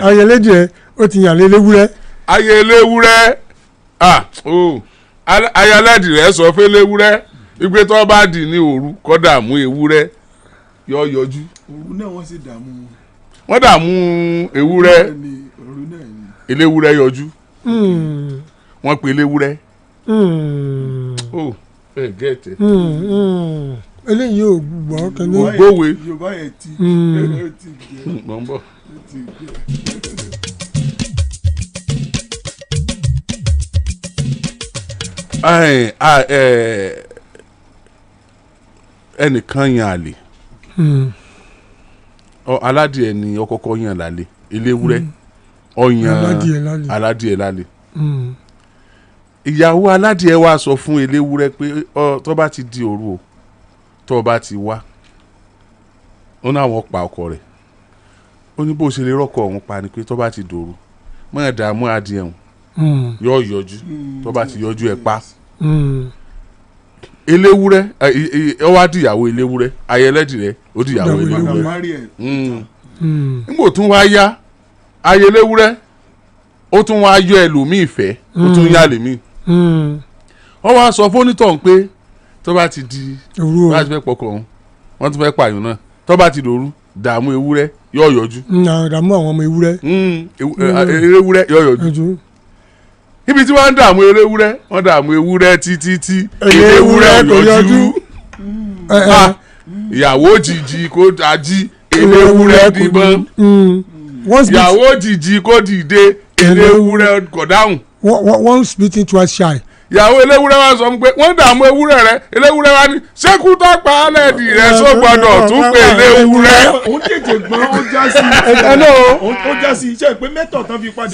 ayẹlẹ́dìẹ ó ti yàn léléwúrẹ́. ayẹlẹ́wúrẹ́ ayẹlẹ́dìẹ sọ fẹ́ léwúrẹ́ ìgbé tó bá dì ní òru kọ́ dààmú ewúrẹ́ yọ yọjú. òru náà wọ́n sì dààmú. wọ́n dààmú ewúrẹ́ eléwúrẹ́ yọjú. wọ́n pe eléwúrẹ́. ẹ gẹ́tẹ̀. eléyìí ò gbọ́ kẹ́ni. gbówé. yorùbá yẹn ti. mọ̀ ń bọ̀. ẹnìkan yan àlè aládìẹ ni ọkọ̀ọ̀kọ̀ yan lálẹ́ eléwúrẹ́ ọyàn aládìẹ lálẹ́ ìyàwó aládìẹ wa sọ fún eléwúrẹ́ pé tó bá ti di òru o tó bá ti wá ó náà wọ́n pa ọkọ rẹ̀ ó ní bó ṣe lè rọ́kọ̀ ọ̀hún pa ni pé tó bá ti dòru mọ́ ẹ̀ dààmú adìẹ ọ̀hún yóò yọjú tó bá ti yọjú ẹ̀ pa eléwúrẹ́ ó wá dìyàwó eléwúrẹ́ ayẹlẹ́dìrẹ́ ó dìyàwó eléwúrẹ́ nígbò tún wá yá ayẹlẹ́wúrẹ́ ó tún wá yọ ẹlòmíì fẹ́ ó tún yá lèmi wọ́n wá sọ fónítọ̀ pé tó bá ti di bá ti fẹ́ pọkọ̀ ọ̀hún wọ́n tún fẹ́ pààyàn náà tó bá ti dòru dààmú ewúrẹ́ yóò yọjú. dààmú àwọn ọmọ ewúrẹ́. ewúrẹ́ yóò yọjú. ibi tí wọ́n ń dààmú ewúrẹ́ wọ́n dààmú ewúrẹ́ títí ewúrẹ́ kò yọjú. ìyàwó jìjì kó dájí ewúrẹ́ dìbọn. ìyàwó jìjì kó dìde ewúrẹ́ kò dáhùn. once beaten twice shy. ìyàwó eléwúrẹ́ wa sọ pé wọ́n dààmú ewúrẹ́ rẹ eléwúrẹ́ wa ní ṣékú tó pa á lẹ́ẹ̀dì rẹ só gbọ́dọ̀ tún pé eléwúrẹ́. òun tètè gbọ́n ó já sí ó já sí iṣẹ́ pé mẹ́tọ̀ tán fi pa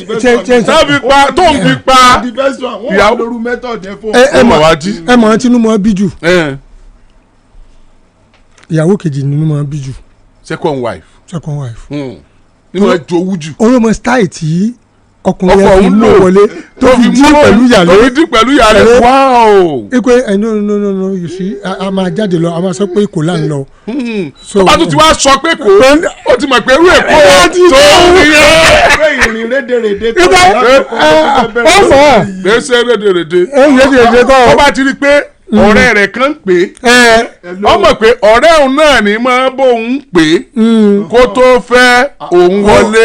tó ń fi pa ìyàwó lóru mẹ́tọ̀ dẹ́ fún ẹ mọ̀ ọ́n tinú mọ́ bí jù ìyàwó kejì nínú mọ́ bí jù. second wife. nínú ẹ jowú jù. olómọ style tí ọkùnrin yẹn fi mú wọlé tó fi dín pẹ̀lú yàrá wow. ipe no you see a máa jáde lọ a máa sọ pé kò là ń lọ. tó bá tún ti wá sọ pé kò ó ti mọ̀ pé irú èkó tó rí ìrìn rédèrèdè tó ó fọ́ à. gbèsè rédèrèdè kọ́ ó bá ti rí pé ọ̀rẹ́ rẹ̀ kan pè é ọmọ pé ọ̀rẹ́ òun náà ní máa bóun pè é kó tó fẹ́ òun wọlé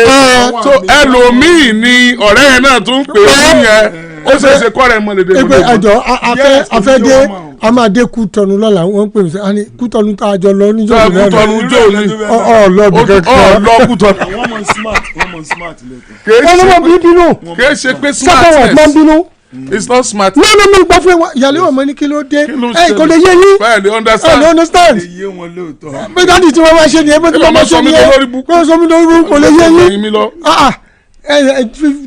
tó ẹlòmíì ni ọ̀rẹ́ yẹn náà tún pè é yẹn ó ṣe é ṣe kọ́ rẹ̀ mọ́ lédè. ẹgbẹ́ àjọ afẹ́dé a máa dé Kútọ́nù lọ́la wọ́n pè mí sẹ́ àní Kútọ́nù tá a jọ lọ níjọ́ ìlú náà Kútọ́nù jó ní ọlọ́ọ̀bì kankan ọlọ́ Kútọ́nù. wọ́n lọ́wọ́ bínú kì í ṣe pé smartness it's not smart. no gbọ́ fún wa ìyàlẹ́ ọmọ ní kí ló dé kò lè yé yín bẹ́ẹ̀ ni understand. bí dáàdi tí wọ́n máa ṣe nìyẹn bí wọ́n máa ṣe nìyẹn wọ́n sọ mi lórí kò lè yé yín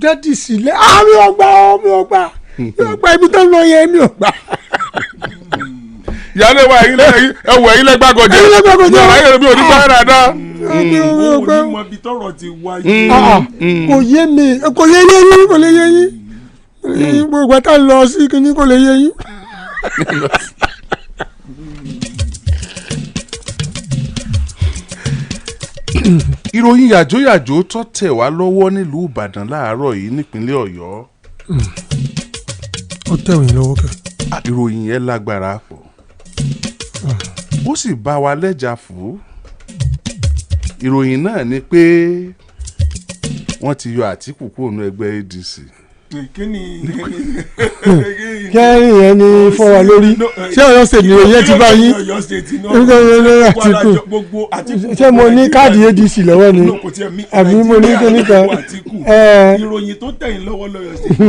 dáàdi sílẹ̀ mi ò gbà ibi tó ń lọ yẹn mi ò gbà. ìyàlẹ́ wa ẹ̀yìn lẹ́gbàgọ̀jẹ̀ ọ̀rọ̀ mi ò ní gbà dáadáa. onímọ̀ ibi tọ́rọ̀ ti wáyé. kò yé mi kò lè yé yín gbogbo tá lọ sí kíní kò lè yé yín. ìròyìn yàjóyàjó tó tẹ̀ wá lọ́wọ́ nílùú Ìbàdàn láàárọ̀ yìí nípínlẹ̀ Ọ̀yọ́. ó tẹ̀ wọ́n lọ́wọ́ kẹ́. ìròyìn yẹn lágbára pọ̀ ó sì bá wa lẹ́jà fún. ìròyìn náà ni pé wọ́n ti yọ Àtíkù kúrò nínú ẹgbẹ́ ADC. kẹ́rin yẹn ni fọ́ wa lórí ṣé Ọ̀yọ́ state ni oyè ti bá yín ṣé mo ní káàdì ADC lọ́wọ́ ni àbí mo ní kíní kan. ìròyìn tó tẹ̀yìn lọ́wọ́ lọ́yọ̀ state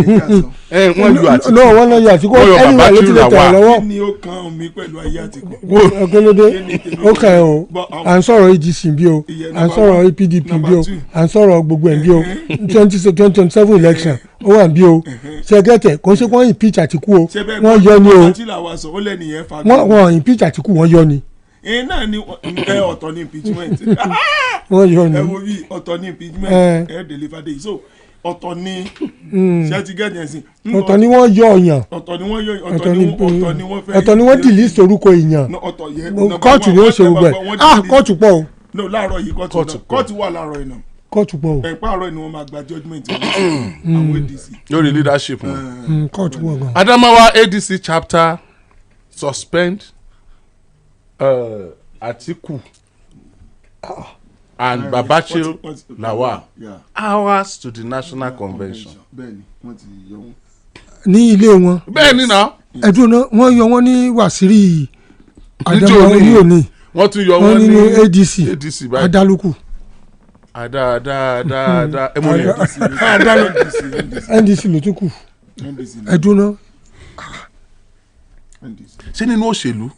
wọ́n lu Àtíkù náà wọ́n lọ yọ Àtíkù ẹni wà ló ti lè tẹ̀ lọ́wọ́. kí ni ó kan mi pẹ̀lú ayé Àtíkù. ọ̀gẹ́lódé ó kàn ẹ́ o à ń sọ̀rọ̀ ADC bí o à ń sọ̀rọ̀ PDP bí o à ń sọ̀rọ̀ gbogbo ẹ̀ bí o 2027 election ó wà bí o ṣẹgẹtẹ kò ṣe kó impeach Àtíkù o wọ́n yọ ni o wọ́n impeach Àtíkù wọ́n yọ ni. náà ni ọ̀tọ̀ ní impeachment wọ́n yọ ni. ẹ wo bí ọ̀tọ̀ ní impeachment ẹ deliver day so ọ̀tọ̀ ní ṣé ti gẹ́gẹ́ ẹ̀sìn. ọ̀tọ̀ ni wọ́n yọ ọ̀yàn. ọ̀tọ̀ ni wọ́n yọ ọ̀tọ̀ ni wọ́n fẹ́. ọ̀tọ̀ ni wọ́n delete orúkọ èèyàn. kóòtù ni ó ṣe gbogbo ẹ̀ kóòtù pọ̀ o. no láàárọ̀ yìí kóòtù wà láàárọ̀ yìí náà. kóòtù pọ̀ o. pààrọ̀ ni wọ́n máa gba judgement àwọn ADC. lórí leadership wọn. kóòtù pọ̀ gan. Adamawa ADC chapter suspend Atiku and Babachir Lawal hours to the national convention. bẹ́ẹ̀ni wọ́n ti yọ wọn. ní ilé wọn. bẹ́ẹ̀ni náà. ẹ̀dùn náà wọ́n yọ wọ́n ní Wàsírí Adamawa ní òní. wọ́n tún yọ wọ́n ní ADC báyìí. Adaluku. Ada NDC ló tún kù. ẹ̀dùn náà. ṣé nínú òṣèlú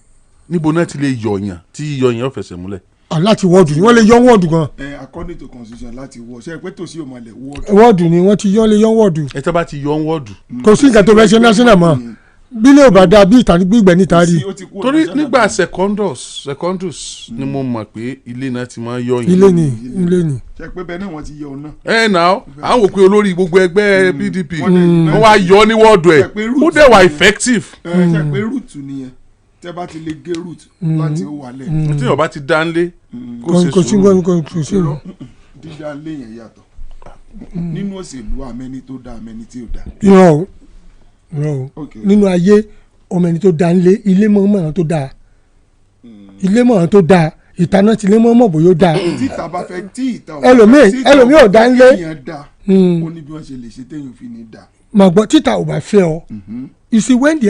níbo náà ti lè yọ̀yàn tí yíyọ̀yàn ó fẹsẹ̀ múlẹ̀. láti wọ́ọ̀dù ni wọ́n lè yọ wọ́ọ̀dù gan. according to constitution láti wọ́ ṣe pé tòsí òmàlẹ̀ wọ́ọ̀dù ni wọ́n ti yọ lè yọ wọ́ọ̀dù. ẹ tẹ́ bá ti yọ wọ́ọ̀dù. kò sí nǹkan tó fẹ́ ṣe national mọ́ bílẹ̀ ò bá dáa bí ìtàn gbígbẹ́ níta rí. torí nígbà secondus ni mo mọ̀ pé ilé náà ti máa yọ̀yàn. ilé ni. ṣe pé bẹ́ẹ̀ náà wọ́n ti yọ ọ̀nà. náà àwọn òpin olórí gbogbo ẹgbẹ́ PDP wọ́n wá yọ ní wọ́ọ̀dù ẹ̀ ó dẹ̀ wà effective. ṣe pé root nìyẹn tẹ́ bá ti lè gé root láti ó wà lẹ̀. tí ọba ti dá ń lé kò sí dídá lé yẹn yàtọ̀ nínú òṣèlú àmẹ́ni tó dá àmẹ́ni tí ò dá. irọ́ o nínú ayé ọmọ ẹni tó dá ń lé ilé mọ̀ọ́mọ̀ tó dáa ilé mọ̀ọ́mọ̀ tó dáa ìtaná ti lé mọ̀ọ́mọ̀ bóyá ó dáa. títa bá fẹ́ tí ìta ẹlòmíì ò dá ń lé. ó ní bí wọ́n ṣe lè ṣe téèyàn fi ní dá. màá gbọ́ títa ò bá fẹ́ ọ. You see, when the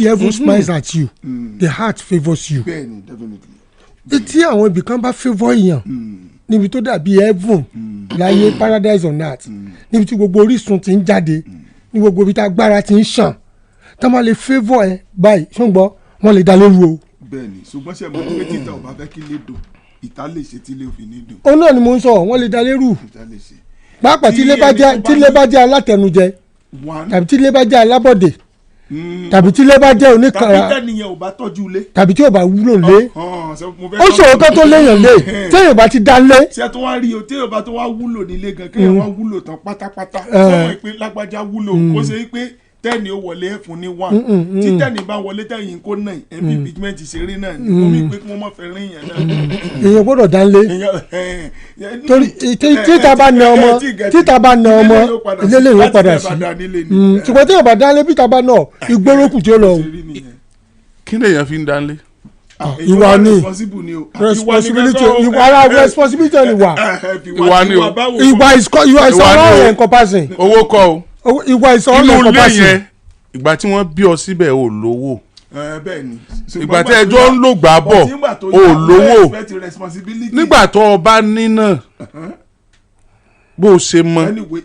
heaven smiles at you, the heart favours you. Tí àwọn ibì kan bá favour èèyàn níbi tó dàbí heaven láyé paradise on earth níbi tí gbogbo orísun ti ń jáde ní gbogbo ibi tí agbára ti ń ṣàn tá máa lè favour ẹ báyìí ṣùgbọ́n wọ́n lè dá lóru o. bẹ́ẹ̀ni ṣùgbọ́n ṣe mọ̀ pé títà ò bá fẹ́ kí lè dùn ìta lè ṣe tí lè fi ní dùn. òun náà ni mo ń sọ wọ́n lè dá lérú pàápàá tí ilé bá jẹ́ alátẹnujẹ tàbí tí ilé bá jẹ́ alábọ̀dé tàbí tí ilé bá jẹ́ oníkàrà tàbí tẹ́niyẹn ò bá tọ́jú ilé tàbí tí ò bá wúlò lé ó ṣòro tó léèyàn lé téèyàn bá ti dá lé. ṣé tó wá rí o téèyàn bá tó wá wúlò nílé gan kéèyàn wá wúlò tán pátápátá sọmọ ìpè lágbájá wúlò kó ṣe pé tẹ́ni ó wọlé fún ní one tí tẹ́ni bá wọlé tẹ́yìn kó náà mp pigment ṣeré náà ni omi pé kí wọ́n mọ̀ fẹ́ rí yẹn náà. èèyàn gbọ́dọ̀ dá lé torí títa bá na ọmọ ilé lè yóò padà sí ṣùgbọ́n tí yóò bá dá lé títa bá náà ìgbórókù tí ó lọ. kí lèèyàn fi ń dá lé. ìwà ni responsibility ìwà responsibility ni wà. ìwà ni o ìwà is all encompassing. owó kọ́ o ìwà ìsọ̀rọ̀ inú ilé yẹn ìgbà tí wọ́n bí ọ síbẹ̀ ò lówó ìgbà tí ẹjọ́ ń lò gbà bọ̀ ò lówó nígbà tó o bá ní náà bó o ṣe mọ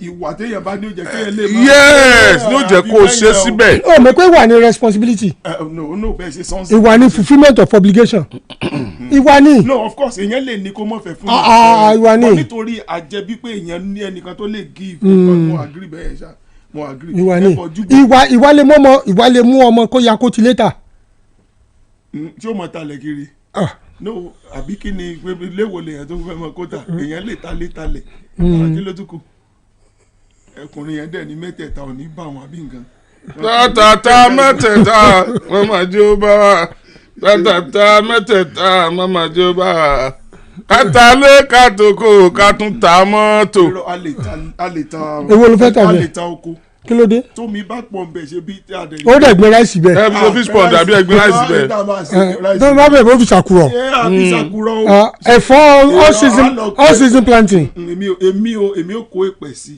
ìwà téèyàn bá ní ó jẹ́ kéèyàn lè máa yes ní ó jẹ́ kó o ṣe síbẹ̀. ó mọ̀ pé ìwà ni responsibility ìwà ni fulfilment of obligation ìwà ni. no of course èèyàn lè ní kó mọ̀ fẹ́ fún ìwà ni nítorí àjẹbí pé èèyàn ní ẹnìkan tó lè give mo agree bẹ́ẹ̀ ṣá mo agree. ìwà ni ìwà lè mú ọmọ kó ya kó ti létà. tí ó mọ talẹ̀ kiri no àbí kí ni léwo lèèyàn tó fẹ́ mọ kóta èèyàn lè ta lé talẹ̀ kí ló tún kù ẹkùnrin yẹn dẹ̀ ní mẹ́tẹ̀ẹ̀ta ò ní bá wọn àbí nǹkan. tàtàtà mẹ́tẹ̀ẹ̀ta mama jó bá wa tàtàtà mẹ́tẹ̀ẹ̀ta mama jó bá wa kátàlé kátòkò kátúntà mọ́tò. a lè ta ewo ló fẹ́ tà bẹ́ẹ̀ a lè ta oko. kí ló dé. tómi bá pọ̀ nbẹ̀ ṣe bí tí a dẹ̀. ó dẹ̀ gbé ráìsì bẹ́ẹ̀. ẹ bí o fish pond àbí ẹ gbé ráìsì bẹ́ẹ̀. tómi bá bẹ̀rẹ̀ bó fi ṣàkúrọ̀. ẹ̀fọ́ all season planting. èmi ò kó èpè sí.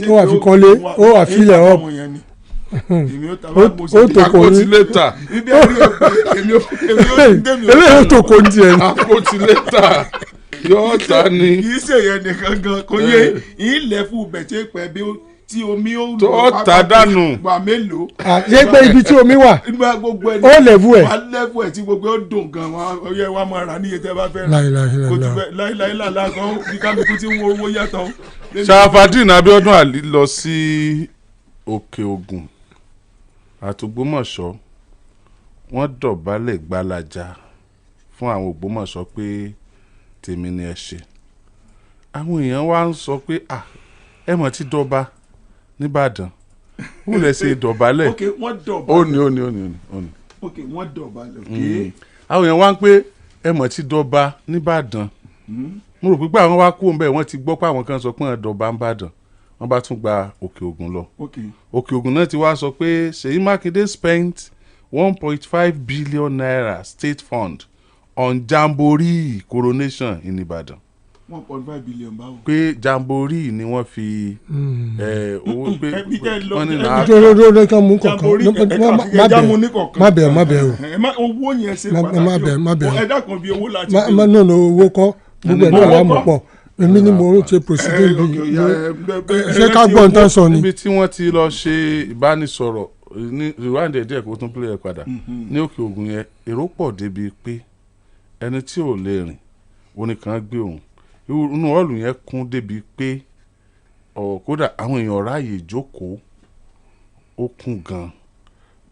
ó wà fi kọ́lé ó wà filẹ̀ ọ́ ó tòkó ní àpótílétà eléyìí ó tòkó ní tiẹ̀ ní. àpótílétà yóò ta ni. kì í ṣe yẹn nìkan gan kò yé ilẹ̀ fún bẹ̀tẹ̀ pẹ̀ bí tí omi ó tó ta dànù. gbà mélòó. ṣé pé ibi tí omi wà ó lẹ́fù ẹ̀. wà lẹ́fù ẹ̀ tí gbogbo ó dùn gan ọyẹ wa máa rà níye tẹ́ bá fẹ́ rà. láìláìláìlá kan bí kálukú tí ń wo owó yàtọ̀. Ṣàfàdín Abíọ́dún Àlí lọ sí Òkè Ògùn àtògbómọ̀ṣọ́ wọ́n dọ̀bálẹ̀ gbalaja fún àwọn Ògbómọ̀ṣọ́ pé tèmi ni ẹ ṣe. àwọn èèyàn wá ń sọ pé ẹ mọ̀ tí dọ́ba nìbàdàn ó lè ṣe dọ̀bálẹ̀. ok wọ́n dọ̀bálẹ̀. ó ní. ok wọ́n dọ̀bálẹ̀. ok àwọn èèyàn wá ń pé ẹ mọ̀ tí dọ́ba nìbàdàn mo rò pé pé àwọn wá kú òǹbẹ wọ́n ti gbọ́ pé àwọn kan sọ pé ọ̀dọ̀ bá ń bàdàn wọ́n bá tún gba Òkè Ògùn lọ. Òkè Ògùn náà ti wá sọ pé Ṣèyí Mákindé spent 1.5 billion naira state fund on jamboree coronation in Ibadan. 1.5 billion báwo. Pé jamboree ni wọ́n fi owó pé wọ́n ní náà. Dọ́dọ́dọ́ kan mú kọ̀ọ̀kan má bẹ̀ o. Owó yẹn ṣe pàtàkì o. Má bẹ̀ o. Ẹ̀dá kan bí owó láti. Má nà owó kọ́ gbogbo ẹ̀ náà wà mọ̀ pọ̀. Èmi ni mo ṣe proceeding bí ṣé ká gbọ́ nǹkan sọ ni. Níbi tí wọ́n ti lọ ṣe ìbánisọ̀rọ̀ ní ìwádìí díẹ̀ kó tún pílẹ̀ padà ní Òkè Ògùn yẹn èrò pọ̀ débi pé ẹni tí ò lè rìn oníkan gbé òun inú ọ̀lù yẹn kún débi pé kódà àwọn èèyàn ráàyè jókòó ó kún gan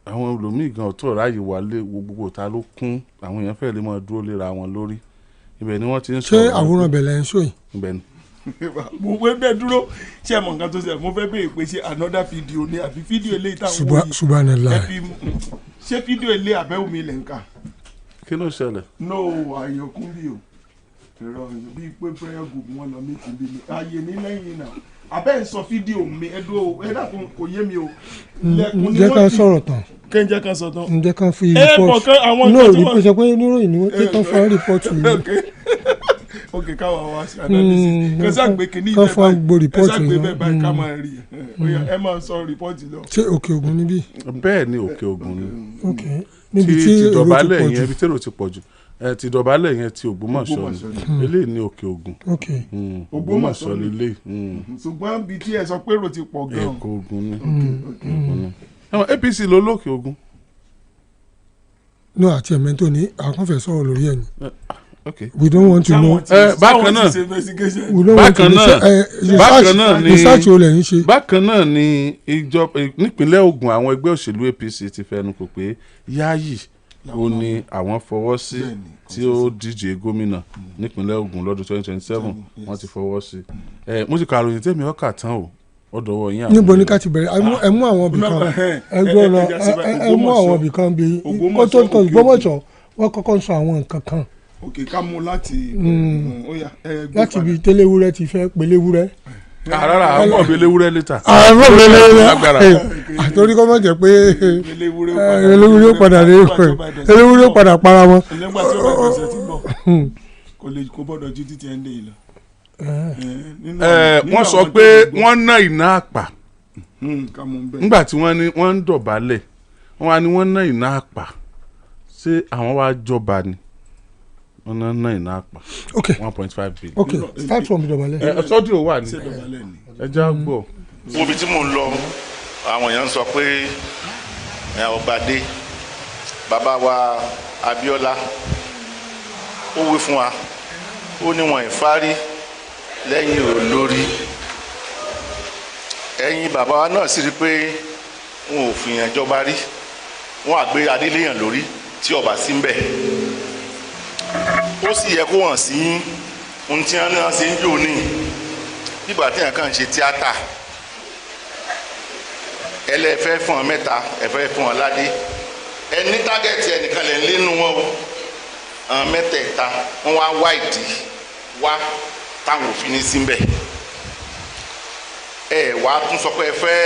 àwọn olómìn gan ọ̀tọ̀ ráàyè wálé gbogbo ta ló kún àwọn èèyàn fẹ́ẹ́ lè máa dúró léra wọn lórí ibẹ̀ ni wọ́n ti ń sọ. ṣé àwòrán bẹ̀lẹ̀ ń sọ yìí. ibẹ̀ ni. mo fẹ́ bẹ́ẹ̀ dúró ṣé ẹ mọ̀ nǹkan tó ṣe mo fẹ́ bẹ́ẹ̀ pé ṣé another video ni àbí fídíò eléyìí táwọn wọ́n yìí subhanallah ṣé fídíò eléyìí àbẹ́wò mi lẹ̀ ń kà. kí ló ṣẹlẹ̀. no àyọkún bí o ẹ̀rọ bíi pé prayer group wọn lọ méjì bí mi ààyè ní lẹ́yìn náà abẹ́ ń sọ fídíò mi ẹ̀dá kò yé mi o. jẹ́ ká sọ̀rọ̀ tán. kẹ́ ń jẹ́ ká sọ tán. ǹjẹ́ ká fi report no report sọ pé oníròyìn ni wọ́n tán fún report mi. ok káwa wá sí analysis kẹsà gbé kínní ibẹ̀ báyìí kẹsà gbé bẹ́ẹ̀ báyìí ká máa rí ẹ máa sọ report lọ. ṣé Òkè Ògùn níbí. bẹ́ẹ̀ ni Òkè Ògùn ni. ok níbi tí èrò ti pọ̀ jù. ibi tí èrò ti pọ̀ jù ti dọ̀bálẹ̀ yẹn ti Ògbómọ̀ṣọ́ ni eléyìí ní Òkè Ògùn. Ògbómọ̀ṣọ́ ni eléyìí. ṣùgbọ́n bíi tí ẹ sọ pé èrò ti pọ̀ gan. Òkè Ògùn ni. APC ló lókè Ògùn. no àti ẹ̀mẹ́ntò ní àkànfẹ́ sọ̀rọ̀ lórí ẹ̀ ni. Okay. We don't want to know. Bákan náà ni ìjọba nípínlẹ̀ Ògùn àwọn ẹgbẹ́ òṣèlú APC ti fẹnu kò pé Yáyì ó ní àwọn fọwọ́ sí tí ó díje gómìnà nípínlẹ̀ Ògùn lọ́dún 2027 wọ́n ti fọwọ́ sí. Mo ti ka àròyìn tèmi ọkà tán o ọ̀dọ̀ wọ̀ yín àwọn. níbo ni ká ti bẹ̀rẹ̀ ẹ mú àwọn ibì kan ẹ mú àwọn ibì kan bíi kótó Ògbómọ̀ṣọ́ wọ́n kọ́kọ́ sọ àwọn nǹkan kan. ok ká mú láti. láti ibi tẹ́lẹ̀wúrẹ́ ti fẹ́ pẹ̀lẹ́wúrẹ́. rárá àwọn ọ̀bẹ léwúrẹ́ létà. àwọn ọ̀bẹ léwúrẹ́ àtòrí kọ́ mọ̀ jẹ́ pé eléwúrẹ́ ó padà eléwúrẹ́ ó padà para wọn. nígbà tí ó bá gbèsè ti bọ̀ kò gbọ́dọ̀ ju títí ẹ̀ ń dé yìí lọ. wọ́n sọ pé wọ́n ná iná àpà nígbà tí wọ́n ń dọ̀bálẹ̀ wọ́n wá ní wọ́n ná iná àpà ṣé àwọn wá jọba ni wọ́n ná iná àpà 1.5 billion. ok start from ìdọ̀bálẹ̀. sọ́dí ò wà ní ẹja gbọ́. ibi tí mò ń lọ àwọn èèyàn ń sọ pé ọbàdé bàbá wa Abíọ́lá ó wí fún wa ó ní wọn ìfárí lẹ́yìn olórí ẹ̀yin bàbá wa náà sì rí pé wọn ò fìyàn jọba rí wọn àgbé adéléyàn lórí tí ọba sí ń bẹ ó sì yẹ kó hàn sí ohun tí wọn náà ṣe ń jò ní bíbà tí yẹn kàn ń ṣe tíátà ẹlẹ́fẹ́ fún ọ mẹ́ta ẹ̀fẹ́ fún ọ ládé ẹni tágẹ́tì ẹnìkan lè ń lénu wọn o àwọn mẹ́tẹ̀ẹ̀ta wọn wá wá ìdí wá táwọn òfin ní sí ń bẹ̀ ẹ wá tún sọ pé ẹ fẹ́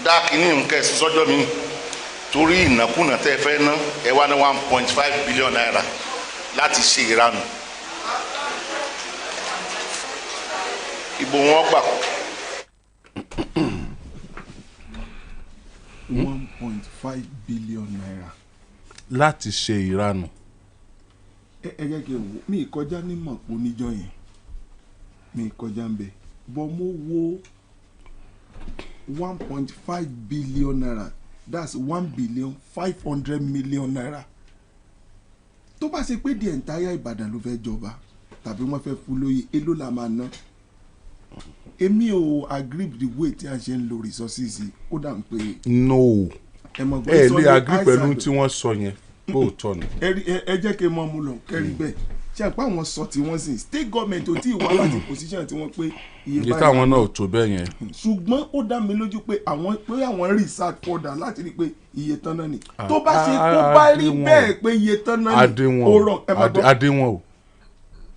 dá kínní nǹkan ẹ̀sùn sọ́jọ́ mi torí ìnákúnà tẹ́ ẹ fẹ́ ná ẹ wá ní 1.5 billion naira láti ṣe ìranù ìbò wọn gbà. 1.5 billion naira. láti ṣe ìranù. ẹ jẹ́ kí n wo mi kọjá ní mọ̀pọ̀ níjọ́ yẹn mi kọjá ń bẹ̀ bọ́ mo wo 1.5 billion naira that's 1,500 million naira tó bá ṣe pé the entire Ìbàdàn ló fẹ́ jọba tàbí wọ́n fẹ́ fún lóye èló la máa ná èmi ò agree with the way tí a ṣe ń lo resources ó dà ń pé. no ẹ lè agree pẹ̀lú tí wọ́n sọ yẹn bóòtọ́ ni. ẹ jẹ́ kí n mọ́ mu lọ kẹ́rì bẹ́ẹ̀ ṣe àpá àwọn sọ tí wọ́n sìn state government ò tí ì wá láti position tí wọ́n pé iye báyìí. iye táwọn náà ò tó bẹ́ẹ̀ yẹn. ṣùgbọ́n ó dá mi lójú pé àwọn research further láti rí i pé iye tán náà ni. tó bá ṣe kó bá rí bẹ́ẹ̀ pé iye tán náà ni ó rọ ẹ má gbọ́. adéwọ̀n o.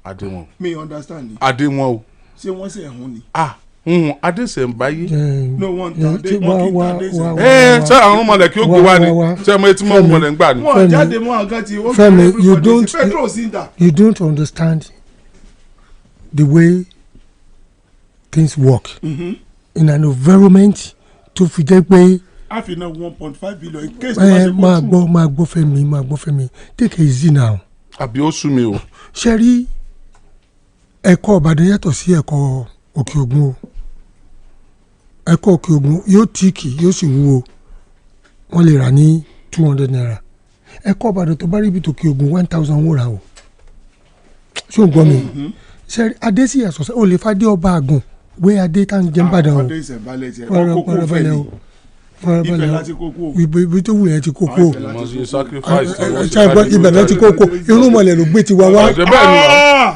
adé wọn. mi understand ni. adé wọn o. ṣé wọ́n ṣe ẹ̀hún ni. adéṣẹ̀ǹbáyé. no wọn ta adé wọn kì í ta adéṣẹ̀ǹbáyé. ṣé àwọn ọmọlẹ̀ kí ó gbé wá ni ṣé ọmọ etí mọ́ ọmọlẹ̀ ń gbà ni. wọn jáde mọ́ àgá tí ó Fẹ́mi, you don't understand the way things work in an environment tó fi jẹ́ pé. a fi ná 1.5 billion in case máa gbọ́ Fẹ́mi take it easy now. àbí ó sú mi o. ṣe rí ẹ̀kọ́ Ìbàdàn yàtọ̀ sí ẹ̀kọ́ Òkè Ògùn o ẹ̀kọ́ Òkè Ògùn yóò tíìkì yóò sì wúwo wọ́n lè rà ní 200 naira ẹ̀kọ́ Ìbàdàn tó bá rí ibi tòkè Ògùn 1000 wó ra o ṣé o gbọ́ mi ṣe rí adé sí àṣọṣe o lè fàdé ọba àgùn wé adé tá ń jẹ́ ń bàdàn o fọ́nrán o ibẹ̀ láti kókó ibi tó wù yẹn ti kókó ibẹ̀ ibẹ̀ náà ti kókó irúnmọlẹ̀ ló gbé tiwa wá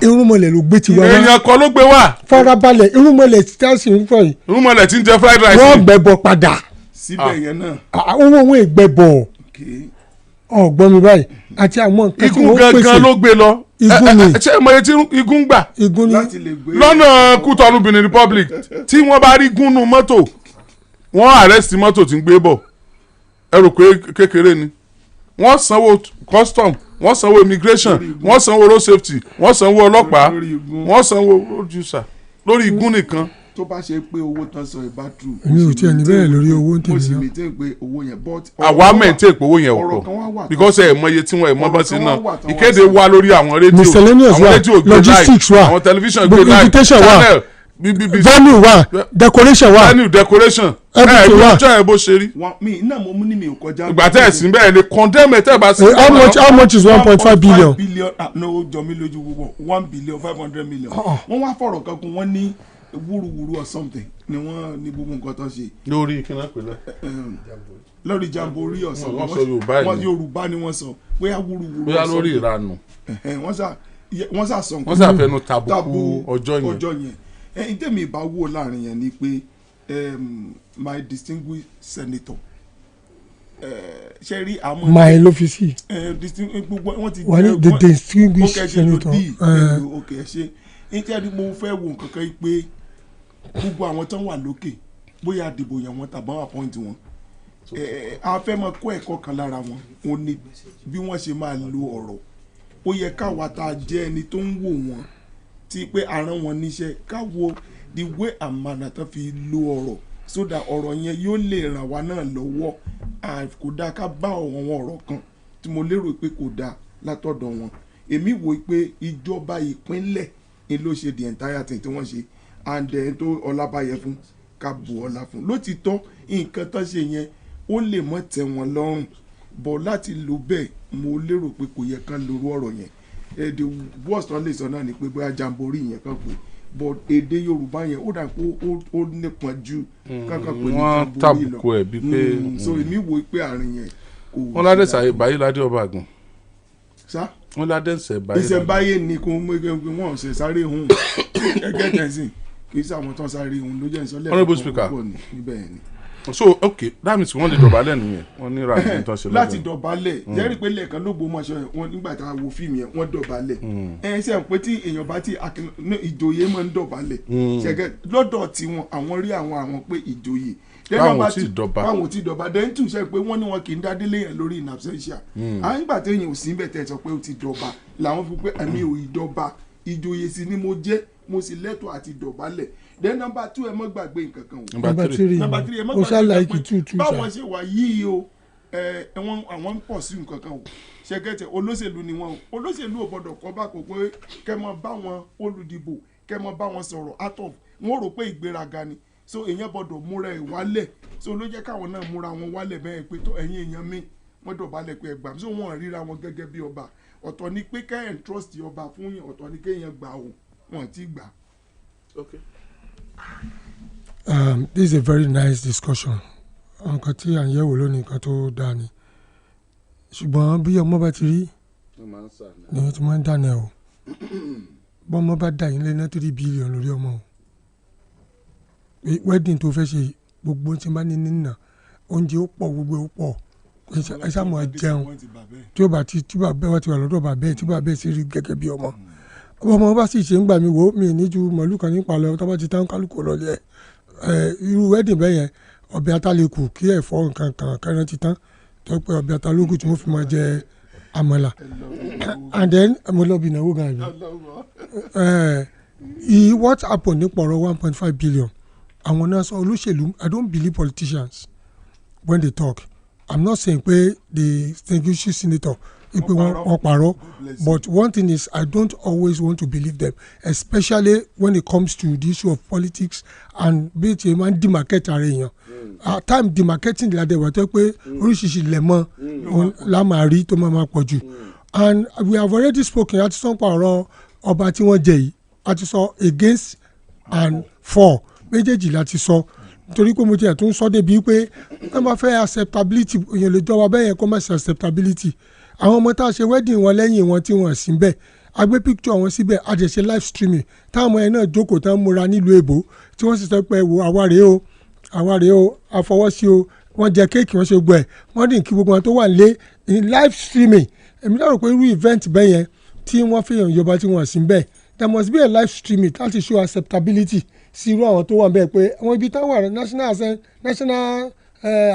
irúnmọlẹ̀ ló gbé tiwa wá èèyàn kan ló gbé wá. farabalẹ̀ irúnmọlẹ̀ tí a sì ń fọ yìí. irúnmọlẹ̀ tí ń jẹ fried rice. wọ́n gbẹ̀bọ̀ padà. síbẹ̀ yẹn náà. owó wọn ìgbẹ̀bọ̀ ọ̀gbọ́n mi báyìí àti àwọn nǹkan tí wọ́n pèsè. igun gangan ló gbé lọ. igun ni ṣé mo yẹ tí igun gbà. igun ni lọ́nà Kútọ́nù Benin Republic tí wọ́n bá rí gúnnú mọ́tò wọ́n arrest mọ́tò tí ń gbé bọ̀ ẹ rò pé kékeré ni wọ́n sanwó custom wọ́n sanwó immigration wọ́n sanwó road safety wọ́n sanwó ọlọ́pàá wọ́n sanwó road user lórí igun nìkan. tó bá ṣe pé owó tán sọ ìbá tù. mi ò tiẹ̀ ní bẹ́ẹ̀ lórí owó ń tèmi náà. mo sì lè tẹ́ pé owó yẹn but. àwa mẹ́ǹtẹ́ pé owó yẹn ò pọ̀ because ẹ̀ mọ iye tí wọ́n ẹ̀ mọ́ bá sí náà ìkéde wá lórí àwọn rédíò àwọn rédíò gbé láì àwọn tẹlifíṣàn gbé láì channel venue wa decoration wa venue decoration everything wa ẹ bó ṣe rí. mi náà mo mú ní mi ò kọjá. ìgbà tẹ́ ẹ̀ sí bẹ́ẹ̀ ni condemn ẹ̀ tẹ́ ẹ̀ bá sí. how much is 1.5 billion. no jọ mi lójú wúwo 1 billion 500 million. wọ́n wá fọ̀rọ̀ kan kún wọ́n ní wúruwúru or something ni wọ́n ní gbogbo nǹkan tó ṣe. lórí kí náà pèlè. lórí jamboree or something. wọ́n sọ Yorùbá wọ́n Yorùbá ni wọ́n sọ bóyá wúruwúru. bóyá lórí ìranù. wọ́n sà sọ nǹkan. wọ́n sà fẹnu tàbùkù ọjọ́ yẹn. ìtẹ̀mí ìbá wò láàrin yẹn ni pé my distinguished senator ṣe rí àwọn. my lọ́fíìsì. gbogbo wọn ti jẹ́ the distinguished senator. ok ṣe nítorí mo fẹ́ wo nǹkan kan pé gbogbo àwọn tó ń wà lókè bóyá àdìbò yẹn wọn tàbí àwọn appoint wọn a fẹ́ máa kó ẹ̀kọ́ kan lára wọn ò ní bí wọ́n ṣe máa lo ọ̀rọ̀ ó yẹ káwa tá a jẹ́ ẹni tó ń wò wọ́n ti pé àrán wọn níṣẹ́ káwo the way and manner tó fi lo ọ̀rọ̀ so that ọ̀rọ̀ yẹn yóò lè ràn wá náà lọ́wọ́ kò dáa ká bá àwọn ọ̀rọ̀ kan tí mo lérò pé kò dáa látọ̀dọ̀ wọn èmi wò pé ìjọba ìpínlẹ̀ ni ló ṣe the entire thing tí wọ́n ṣe and tó ọlábàyẹ fún ká bu ọlá fún lótìtọ́ nǹkan tó ṣe yẹn ó lè mọ́ tẹ́ wọn lọ́rùn bọ̀ láti lò bẹ́ẹ̀ mo lérò pé kò yẹ kán lóru ọ̀rọ̀ yẹn the worst one lè sọ náà ni pé bóyá jamboree yẹn kan pé but èdè Yorùbá yẹn ó dà pé ó nípọn ju kankan pé ní jamboree lọ ẹ̀ bí pé so èmi wò pé àárín yẹn kò. wọ́n ládé sàyè báyìí ládé ọba àgùn. sá wọ́n ládé ìṣẹ̀báyé. ìṣẹ̀báyé ni kò wọ́n ṣe sáré hun ẹgẹ́ tẹ̀sìn kì í sàwọn tán sáré hun ló jẹ́ ìsọlẹ̀ honourable speaker níbẹ̀ ni. so okay that means wọ́n lè dọ̀bálẹ̀ nìyẹn wọ́n ní ìrànlẹ́ tó ṣe lọ́dọ̀. láti dọ̀bálẹ̀ jẹ́rìí pé lẹ́ẹ̀kan ló gbó mọ̀ṣọ́ wọn nígbà tá a wo fíìmù yẹn wọ́n dọ̀bálẹ̀ ṣe ń pé tí èèyàn bá ti ìjòyè máa ń dọ̀bálẹ̀ ṣẹ̀gẹ́ lọ́dọ̀ tiwọn àwọn rí àwọn pé ìjòyè báwọn tí dọba báwọn tí dọba dẹ́n tù sẹ́ pé wọ́n ní wọn kì í dádé léyìn lórí in absentia àwọn ìgbà téèyàn ò sí bẹ̀ tẹ̀ sọ pé ó ti dọba làwọn fi pé ẹ̀mí ò ìdọba ìjòyè sí ni mo jẹ́ mo sì lẹ́tọ̀ọ́ àti dọ̀bálẹ̀ then number 2 ẹ mọ́ gbàgbé nǹkan kan o. number 3 ẹ mọ́ gbàgbé nǹkan kan báwọn ṣe wà yìí o àwọn ń pọ̀ sí nǹkan kan o ṣẹ́gẹ́tẹ̀ olóṣèlú ni wọ́n o olóṣèlú ò gbọ́dọ̀ kọ́ bá kó pé kẹ́ mọ́ bá wọn olùdìbò kẹ́ mọ́ bá wọn sọ̀rọ̀ atọ̀ wọ́n rò pé ìgbéraga ni so èèyàn gbọ́dọ̀ múra ẹ̀ wálẹ̀ so ló jẹ́ káwọn náà múra wọn wálẹ̀ bẹ́ẹ̀ pé tó ẹ̀yin èèyàn mi wọ́n dọ̀bálẹ̀ pé ẹgbàá so wọ́n ríra wọn gẹ́gẹ́ bí ọba ọ̀tọ̀ ni pé kẹ́hìn trust ọba fún yín ọ̀tọ̀ ni kéèyàn gbà o wọ́n ti gbà. Okay. This is a very nice discussion. Nǹkan tí à ń yẹ̀wò lónìí nǹkan tó dáa ni. Ṣùgbọ́n bí ọmọ bá ti rí ni wọ́n ti máa ń dáná o. Bọ́ ọmọ bá dà yín lé náà 3 billion lórí ọmọ o. Wedding tó fẹ́ ṣe gbogbo tí bá ní nínà oúnjẹ ó pọ̀ gbogbo ó pọ̀ ẹ ṣáà mọ̀ jẹun tí ó bá ti bàbá wa ti wà lọ́dọ̀ bàbá ẹ̀ tí bàbá ẹ̀ sì rí gẹ́gẹ́ bí ọmọ ọmọ bá sì ṣe ń gbà mí wò mí ní ju màálù kan nípa lọ tó bá ti tán kálukú lọlé irú wedding bẹ́ẹ̀ yẹn ọbẹ̀ atalẹ̀kù kí ẹ̀fọ́ nǹkan kan kẹrin ti tán tó pé ọbẹ̀ atalẹ̀kù tí wọ́n fi máa jẹ àmàlà and then mo lọ bí ìnáwó gan yìí what happened nípa ọ̀rọ̀ 1.5 billion àwọn náà sọ olóṣèlú I don't believe politicians when they talk I'm not saying pé the distinguished senator ipe wọn parọ́ but one thing is I don't always want to believe them especially when it comes to the issue of politics and bí ti máa ń demarcate ara èèyàn at time demarcating la dẹ̀ wà tó pé oríṣiríṣi lẹ́mọ̀ la máa rí tó máa pọ̀ jù and we have already spoken àti sọ pa ọ̀rọ̀ ọba tí wọ́n jẹ yìí àti sọ against and for méjèèjì láti sọ nítorí pé mo ti ẹ̀ tún sọ débi pé wọ́n máa fẹ́ acceptability èèyàn lè jọba bẹ́ẹ̀ yẹn kó má ṣe acceptability àwọn ọmọ tá a ṣe wedding wọn lẹ́yìn wọn tí wọ́n sí bẹ́ẹ̀ a gbé picture wọn síbẹ̀ a jẹ́ ṣe live streaming táwọn ọmọ yẹn náà jókòó tán múra nílùú èbó tí wọ́n sì sọ pé wo àwa rèé o àfọwọ́sí o wọ́n jẹ kéèkì wọ́n ṣe gbọ́ ẹ̀ wọ́n dín kí gbogbo wọn tó wà lé live streaming èmi náà rò pé irú event bẹ́ẹ̀ yẹn tí wọ́n fi hàn ìjọba tí wọ́n sí bẹ́ẹ̀ there must be a live streaming láti show acceptability sí irú àwọn tó wà bẹ́ẹ̀ pé àwọn ibi táwọn wà national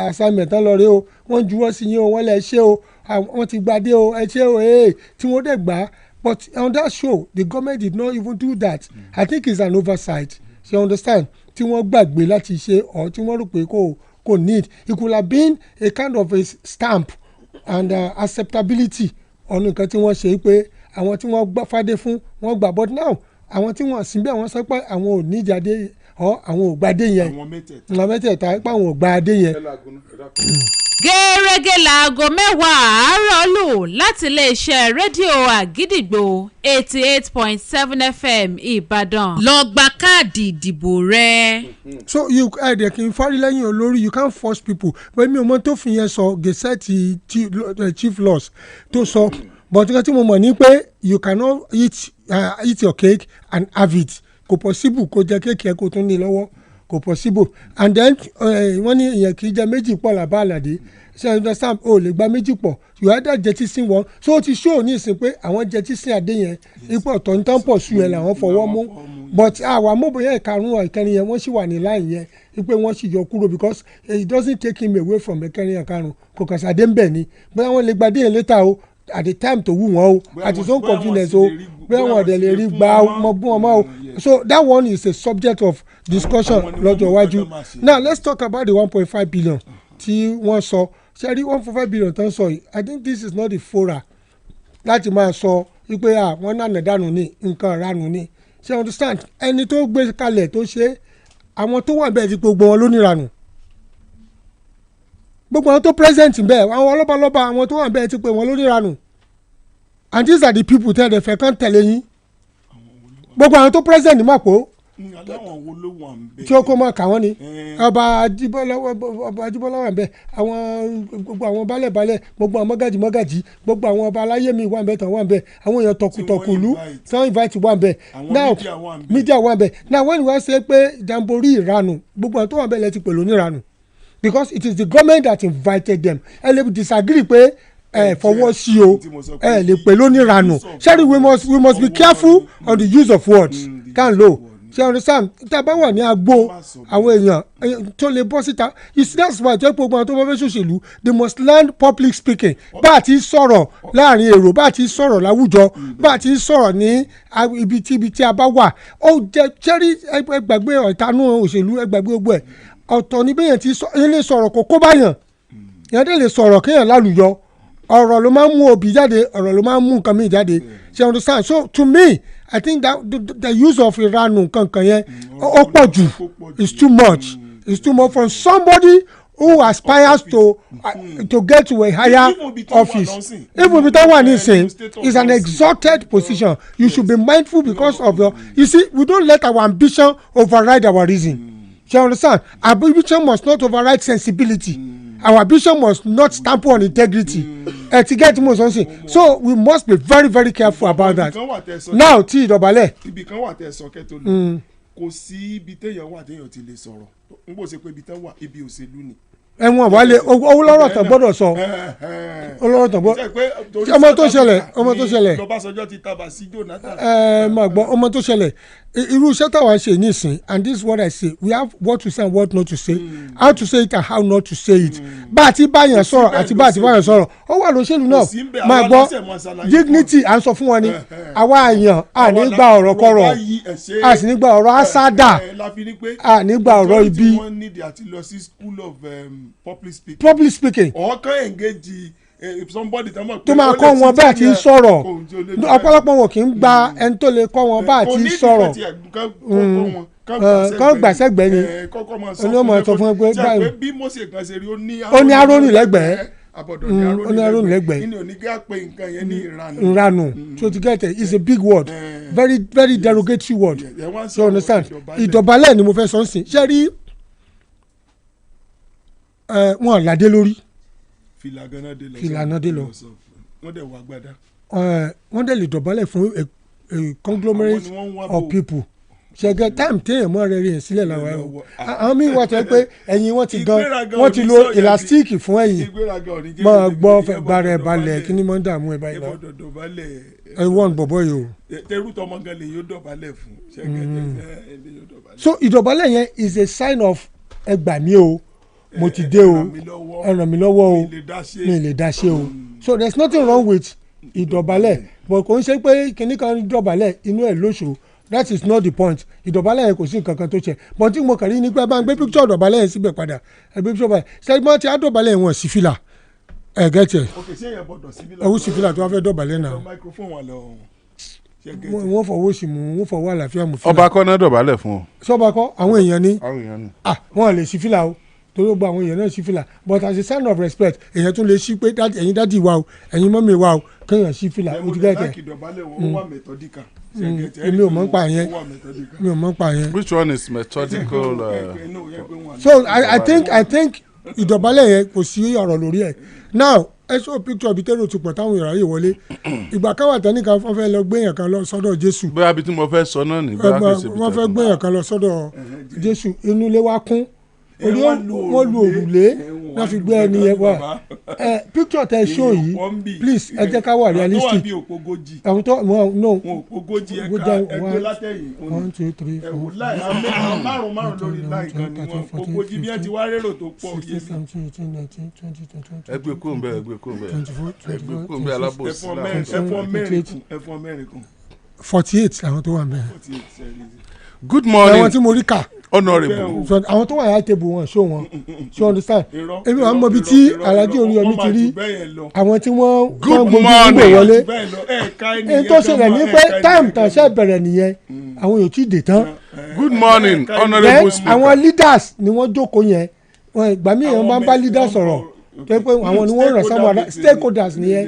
assignment tán lọ rèé o wọ́n juwọ́ sí yín o wọ́n lè ṣe o wọ́n ti gbadé o ẹ ṣe o tí wọ́n dẹ̀ gbà but on that show the government did not even do that I think it's an oversight you understand tí wọ́n gbàgbé láti ṣe or tí wọ́n rò pé kò need it could have been a kind of a stamp and acceptability ọ̀nà nǹkan tí wọ́n ṣe pé àwọn tí wọ́n gbà fàdé fún wọ́n gbà but now àwọn tí wọ́n síbẹ̀ wọ́n sọ pé àwọn ò ní jáde àwọn ò gbadé yẹn àwọn mẹ́tẹ̀ẹ̀ta pé àwọn ò gbadé yẹn. gẹ́rẹ́gẹ́ láago 10 àárọ̀ lù láti iléeṣẹ́ rédíò àgídìgbò 88.7 FM Ìbàdàn lọ gba káàdì ìdìbò rẹ. so you ẹ̀dẹ̀ kì í fárí lẹ́yìn olórí you can't force people but mi ò mọ tó fi yẹn sọ gẹ̀ẹ́sẹ̀tì chief laws tó sọ but nǹkan tí mo mọ̀ ní pé you cannot eat your cake and have it kò possible kó jẹ kéèkì ẹ kó tún ní lọ́wọ́ kò possible and then wọ́n ní èèyàn kì í jẹ méjì pọ̀ làbá àlàdé ṣe understand o lè gba méjì pọ̀ you either jẹ tí sin wọn so o ti show ní ìsìn pé àwọn jẹ tí sin adé yẹn ipò ọ̀tọ̀ ní tán pọ̀ sùn yẹn làwọn fọwọ́ mú but àwa mọ̀bọ̀yẹ ìkarùn-ún ìkẹrin yẹn wọ́n sì wà ní láì yẹn wípé wọ́n sì yọ kúrò because it doesn't take him away from ìkẹrin ìkarùn kò kàn sàdé ń bẹ̀ ni bóyá wọ́n lè gbadé yẹn later o at the time tó wù wọ́n o at his own convenience o bóyá wọ́n dẹ̀ lè rí gbà mọ́ bú wọn mọ́ o so that one is a subject of discussion lọ́jọ́ iwájú now let's talk about the 1.5 billion tí wọ́n sọ ṣe rí 1.5 billion tán sọ yìí I think this is not the fora láti máa sọ wípé wọ́n nànà dànù ní nǹkan ránù ní ṣe understand ẹni tó gbé kalẹ̀ tó ṣe àwọn tó wà bẹ́ẹ̀ ti gbogbo wọn ló níranù gbogbo àwọn tó present bẹ́ẹ̀ àwọn ọlọ́balọ́ba àwọn tó wà bẹ́ẹ̀ ti pé wọn ló níranù and these are the people tẹ́lẹ̀ fẹ́ kán tẹ̀lé yín gbogbo àwọn tó present ní màpò tí ó kó mọ kà wọ́n ni ọba Ajíbọ́lá wà bẹ́ẹ̀ àwọn gbogbo àwọn balẹ̀ gbogbo àwọn mọ́gàjì gbogbo àwọn ọba aláyé mi wà bẹ́ẹ̀ tán wà bẹ́ẹ̀ àwọn èèyàn tọkùtọkùlú tán invite wà bẹ́ẹ̀ now media wà bẹ́ẹ̀ now when wọ́n ṣe pé jamboree ìranù gbogbo àwọn tó wà bẹ́ẹ̀ lẹ́ ti pè lóní ìranù because it is the government that invited them ẹ lè disagree pé fọwọ́ sí o lè pè lóní ìranù ṣẹ́ni we must be careful on the use of words can lo ṣe understand tá a bá wà ní agbo àwọn èèyàn tó lè bọ́ síta you see that's why jẹ́ gbogbo àwọn tó bá fẹ́ ṣòṣèlú they must learn public speaking bá a ti sọ̀rọ̀ láàrin èrò bá a ti sọ̀rọ̀ láwùjọ bá a ti sọ̀rọ̀ ní ibi tí a bá wà ó jẹ́ ṣẹ́rí ẹgbàgbé ọ̀tanú òṣèlú ẹgbàgbé gbogbo ẹ̀ ọ̀tọ̀ ní bẹ́yẹn ti sọ ilé sọ̀rọ̀ kò kó báyàn ìyẹn dẹ̀ lè sọ̀rọ̀ kéèyàn lálùyọ ọ̀rọ̀ ló máa ń mú òbí jáde ọ̀rọ̀ ló máa ń mú nǹkan míì jáde ṣe understand so to me I think that the use of ìranù kankan yẹn ó pọ̀ jù it's too much from somebody who aspires to get to a higher office even if you don't want anything it's an exalted position you should be mindful because of you see we don't let our ambition override our reason. You understand? Our ambition must not override sensibility. Our ambition must not stamp on integrity. To get more something. So we must be very, very careful about that. Now, tí ìdọ̀bálẹ̀. Ibi kan wà tẹ́ sọ kẹ́tọ́ lọ. Kò sí ibi téèyàn wà téèyàn ti lè sọ̀rọ̀. N bò ṣe pé ibi tán wà ibi òṣèlú ni. ẹ̀wọ̀n wálé owó lọ́rọ̀ tán gbọ́dọ̀ sọ olóró tán gbọ́dọ̀ ọmọ tó ṣẹlẹ̀ lọ́bàṣọjọ́ ti tàbà sí Jonathan. máa gbọ́ ọmọ tó ṣẹlẹ̀ irú iṣẹ́ táwa ṣe nísìn and this is what I say we have what to say and what not to say how to say it and how not to say it bá a ti báyàn sọ̀rọ̀ àti bá a ti báyàn sọ̀rọ̀ ó wà lóṣèlú náà máa gbọ́ dignity à ń sọ fún wọn ni àwa èèyàn à ní gba ọ̀rọ̀ kọ̀rọ̀ à sì ní gba ọ̀rọ̀ àsádà à ní gba ọ̀rọ̀ ibi. wọ́n need àti lọ sí school of public speaking. ọ̀kan engage somebody tó máa kọ́ wọn bá ti sọ̀rọ̀ ọ̀pọ̀lọpọ̀ wọn kì í gba ẹni tó lè kọ́ wọn bá ti sọ̀rọ̀ kọ́ gbàsẹ́gbẹ́ ni onímọ̀ sọ fún ẹ pé báyìí bí Mósè kan ṣe rí ó ní Árónì lẹ́gbẹ̀ẹ́ ó ní Árónì lẹ́gbẹ̀ẹ́ ní onígá pé nǹkan yẹn ní ìranù so to get it is a big word very very derogatory word so understand ìdọ̀bálẹ̀ ni mo fẹ́ sọ ń sìn ṣé rí wọn ládé lórí fìlà náà dé lọ wọ́n dẹ̀ wá gbádá wọ́n dẹ̀ lè dọ̀bálẹ̀ fún a conglomerate of people ṣẹ̀gẹ̀ time téèyàn mọ́ rẹ̀ rìn sílẹ̀ làwọn ẹ̀rọ àwọn míì wà tó yẹ pé ẹ̀yìn wọn ti gan wọ́n ti lo elastic fún ẹ̀yìn máa gbọ́ bàrẹ̀ balẹ̀ kí ni mo ń dààmú ẹ̀ báyìí náà ẹ̀ wọ́n bọ̀bọ̀ yìí o. tẹrù tọmọ gan lè yóò dọ̀bálẹ̀ fún ṣẹ̀gẹ̀ so ìdọ̀bálẹ̀ yẹn is a sign of ẹgbà mi o mo ti dé o ẹ ràn mí lọ́wọ́ o mi lè dá ṣe o so there is nothing wrong with ìdọ̀bálẹ̀ but kò ń ṣe pé kinní kan dọ̀bálẹ̀ inú ẹ̀ lóṣù that is not the point ìdọ̀bálẹ̀ yẹn kò sí nǹkan kan tó ṣe but tí mo kàn rí ní pé bá ń gbé picture ìdọ̀bálẹ̀ yẹn síbẹ̀ padà ẹ gbé picture báyìí ṣẹ́gbọ́n tí a dọ̀bálẹ̀ yẹn wọ́n sí fìlà ẹ gẹ́tẹ̀ ẹ̀wù sí fìlà tó wá fẹ́ dọ̀bálẹ̀ náà wọ́n fọwọ́ sí mu wọ́n fọwọ́ àlàáfíà mu fìlà. ọba kọ́ náà dọ̀bálẹ̀ fún ọ. sọ́ba kọ́ àwọn èèyàn ni wọ́n lè sí fìlà o torí gba àwọn èèyàn náà sí fìlà but as a sign of respect èèyàn tún lè sí pé ẹ̀yin dádì wa o ẹ̀yin mọ́mì wa o kéèyàn sí fìlà ojú gẹ́gẹ́. èmi ò mọ̀ ń pa yẹn mi ò mọ̀ ń pa yẹn. which one is methodical. so I think ìdọ̀bálẹ̀ yẹn kò sí ọ̀rọ̀ lórí ẹ̀ now ẹ sọ picture bíi tẹ́lẹ̀ òtúpọ̀ táwọn èèyàn yìí wọlé ìgbà káwà tẹ́nìkan wọ́n fẹ́ lọ gbéyàn kan lọ sọ́dọ̀ Jésù. bóyá bí tí mo fẹ́ sọ náà ní. wọ́n fẹ́ gbéyàn kan lọ sọ́dọ̀ Jésù inú ilé wa kún orí wọn lu òrùlé náà fi gbé ẹni yẹn wá picture tẹ show yìí please ẹ jẹ́ ká wà realistic àwọn tó no ogójì ẹ̀ka ẹgbẹ́ látẹ̀yìn 1 2 3 4 márùn lórí láì kan ni wọn ogójì bí ẹ ti wá rérò tó pọ̀ yé mi. ẹgbẹ́ kó ń bẹ ẹgbẹ́ kó ń bẹ alábòsí ẹfọn mẹ́rin kan 48 làwọn tó wà mẹ́rin. good morning àwọn tí mo rí kà honourable. àwọn tó wà yà table wọn show wọn so understand èmi wà mọ ibi tí Alhaji Oríyọmí ti rí àwọn tí wọ́n gbogbo wọlé èyí tó ṣẹlẹ̀ ní pé time tàn ṣe bẹ̀rẹ̀ nìyẹn àwọn yóò ti dé tán. good morning honourable speaker. àwọn leaders ni wọ́n jókòó yẹn ìgbà míì wọ́n bá ń bá leaders sọ̀rọ̀ tó pé àwọn ni wọ́n ràn sáwọn stakeholders nìyẹn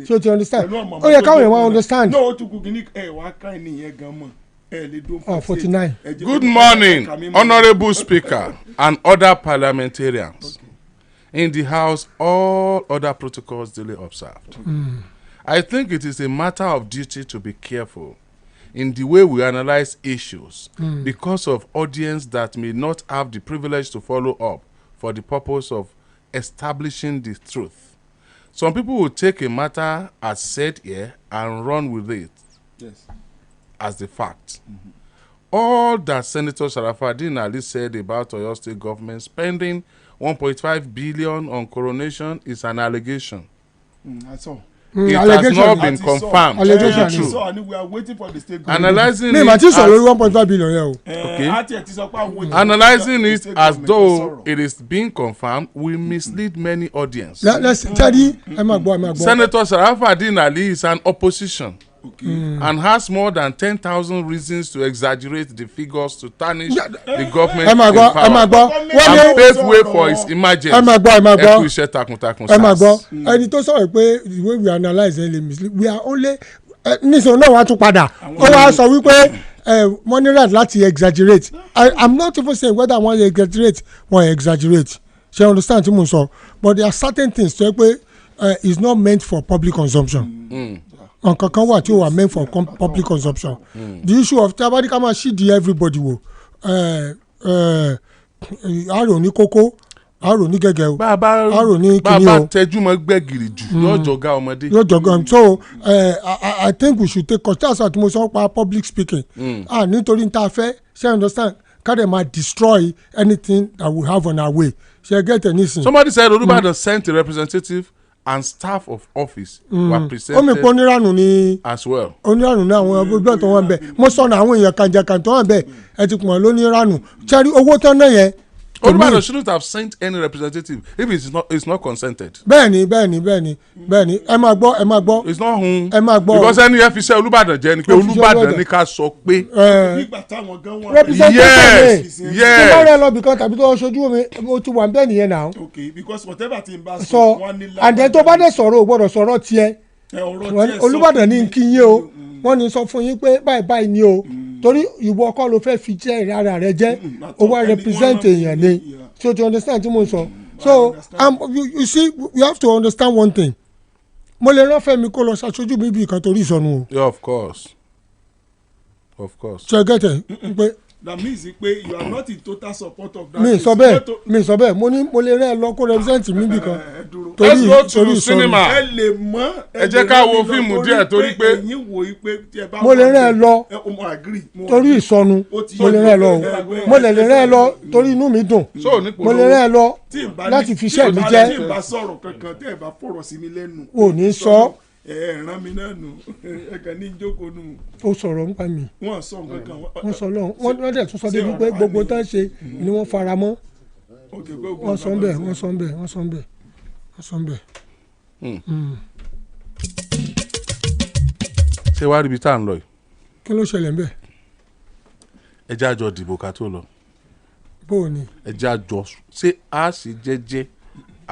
so to understand ó yẹ káwọn yẹn wá understand. náà ó tún kú kí ní wá ká ẹnìyẹn gan mọ́. 49. Good morning, Honourable Speaker and other parliamentarians. In the House, all other protocols duly observed. I think it is a matter of duty to be careful in the way we analyze issues because of audience that may not have the privilege to follow up for the purpose of establishing the truth. Some people will take a matter as said here and run with it. Yes. As the fact. All that Senator Sharafadin Ali said about Oyo State government spending 1.5 billion on coronation is an allegation. That's all. It has not been confirmed. Allegation. We are waiting for the state government. Analyzing it as 1.5 billion yẹn o. Okay. Analyzing it as though it is being confirmed will mislead many audience. Let's study. Senator Sharafadin Ali is an opposition. And has more than 10,000 reasons to exaggerate the figures to tarnish the government in power and pave way for its emergence. Ẹkú iṣẹ́ takuntakun SARS. Ẹni tó sọ̀rọ̀ pé the way we analyse ẹ̀ lè mislead we are only nísìnyí náà wàá tún padà ó wàá sọ wípé money right láti exaggerate I'm not even saying whether wọ́n exaggerate wọ́n exaggerate ṣe understand tí mo sọ but there are certain things tó yẹ pé it's not meant for public consumption. Nǹkan kan wà tí ó wà meant for public consumption. The issue of tí a bá ní ká máa ṣídìí everybody wò àárò ní kókó àrò ní gẹ́gẹ́ o bàbá tẹjúmọ́ gbẹ̀gìrì jù yóò jọ̀gá ọmọdé. yóò jọ̀gá so I think we should take cause àti mo sọ pa public speaking nítorí tá a fẹ́ ṣe understand káde máa destroy anything that we have on our way ṣe get anything. Somebody said Olúbàdàn sent a representative and staff of office were presented omi pọ onírànù ni as well. onírànù ní àwọn ọgbẹ́ tó wọ́n bẹ̀ mo sọ̀nà àwọn èèyàn kànjàkàn tó wọ́n bẹ̀ ẹ ti pọ̀ lónírànù ṣẹ́rí owó tán náà yẹn. Olúbàdàn shouldn't have sent any representative if it's not consented. bẹ́ẹ̀ni ẹ máa gbọ́. it's not hun. ẹ máa gbọ́. because ẹni ẹ fi ṣe Olúbàdàn jẹ́ ni pé Olúbàdàn ní ká sọ pé. nígbà táwọn gan wọn. yes tí wọ́n rẹ̀ lọ bìkan tàbí tó ṣojú mi o ti wà bẹ́ẹ̀ nìyẹn náà. okay because whatever ti ń bá sọ àǹdẹ̀ tó bá dẹ̀ sọ̀rọ̀ o gbọ́dọ̀ sọ̀rọ̀ tiẹ̀ Olúbàdàn ní kí yín o wọ́n ní sọ fún yín pé báyìí ni o torí ìwọ kọ́ ló fẹ́ fi jẹ́ ara rẹ jẹ́ o wá represent èèyàn ni so to understand tí mo sọ so you see you have to understand one thing mo lè rán Fẹ́mi kó lọ ṣàṣojú mi bí kan torí ìsọnù o. yeah of course. ṣe gẹ́tẹ̀ pé. that means pé you are not in total support of that. mi sọ bẹ́ẹ̀ mo lè rẹ́ ẹ lọ kó represent mi bí kan torí ìsọnù. ẹ lè mọ ẹ jẹ́ ká wo fíìmù díẹ̀ torí pé mo lè rẹ́ ẹ lọ torí ìsọnù mo lè rẹ́ ẹ lọ o mo lè rẹ́ ẹ lọ torí inú mi dùn mo lè rẹ́ ẹ lọ láti fi iṣẹ́ mi jẹ́. tí n bá sọ̀rọ̀ kankan tẹ́ ẹ bá fọ̀rọ̀ sí mi lẹ́nu. o ní sọ. ràn mí náà nù ẹ kàn ní jókòó nù. ó sọ̀rọ̀ nípa mi. wọ́n sọ nǹkan kan. wọ́n sọ lọ́hùn wọ́n dẹ̀ tún sọ débi pé gbogbo tán ṣe ni wọ́n fara mọ́. wọ́n sọ bẹ́ẹ̀. ṣé wàá rí ibi tá à ń lọ yìí. kí ló ṣẹlẹ̀ ń bẹ̀. ẹ jẹ́ àjọ dìbò ká tó lọ. bó o ní. ẹ jẹ́ àjọ ṣé a ṣe jẹ́jẹ́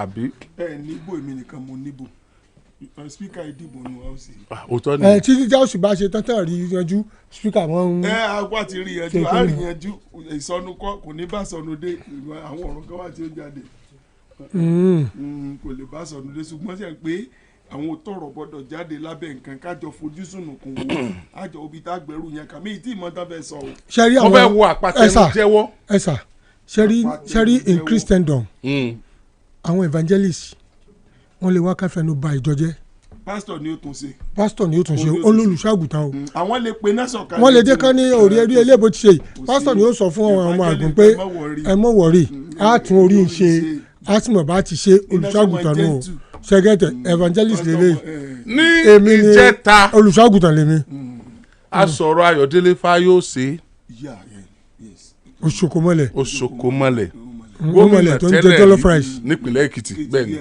àbí. ẹ níbo èmi nìkan mo níbo speaker ìdìbò ní house. òótọ́ ni. tí house bá ṣe tán tán rí yanjú speaker wọn. àwa ti rí yanjú a rí yanjú ìsọnù kò ní bá sọnù dé àwọn ọ̀rọ̀ kan wà tí ó jáde kò lè bá sọnù dé ṣùgbọ́n ṣe pé àwọn tọrọ gbọ́dọ̀ jáde lábẹ́ nǹkan kájọ fojú sùnùkùn wò àjọ òbí tá gbẹrù yẹn kàmí tí ìmọ̀ tán fẹ́ sọ o. ṣẹ́rí àwọn wọ́n fẹ́ wo àpàtẹ́nu jẹ́wọ́. ẹ̀sà ṣẹ́rí in Christendom àwọn evangelists wọ́n lè wá káfẹ́nu ba ìjọ jẹ́. pásítọ̀ ni ó tún ṣe. olólùṣọ́àgùtàn o. àwọn lè pe náà sọ̀kalẹ̀. wọ́n lè dé kán ní orí ẹrí elébo ti ṣe pásítọ̀ ni ó sọ fún ọmọ àgùn pé ẹ mọ̀ wọ̀rí á tún orí ṣe á sì mọ̀ bá ti ṣe olùṣọ́àgùtàn náà o ṣẹ́gẹ́tẹ̀ evangelist lélẹ̀. ní ìjẹta olùṣọ́àgùtàn lèmi. a sọ̀rọ̀ Ayọ̀délé Fáyọ̀sé Òṣòkòmọ́lẹ̀ gómìnà tẹ́lẹ̀ nípìnlẹ̀ Èkìtì bẹ́ẹ̀ ni.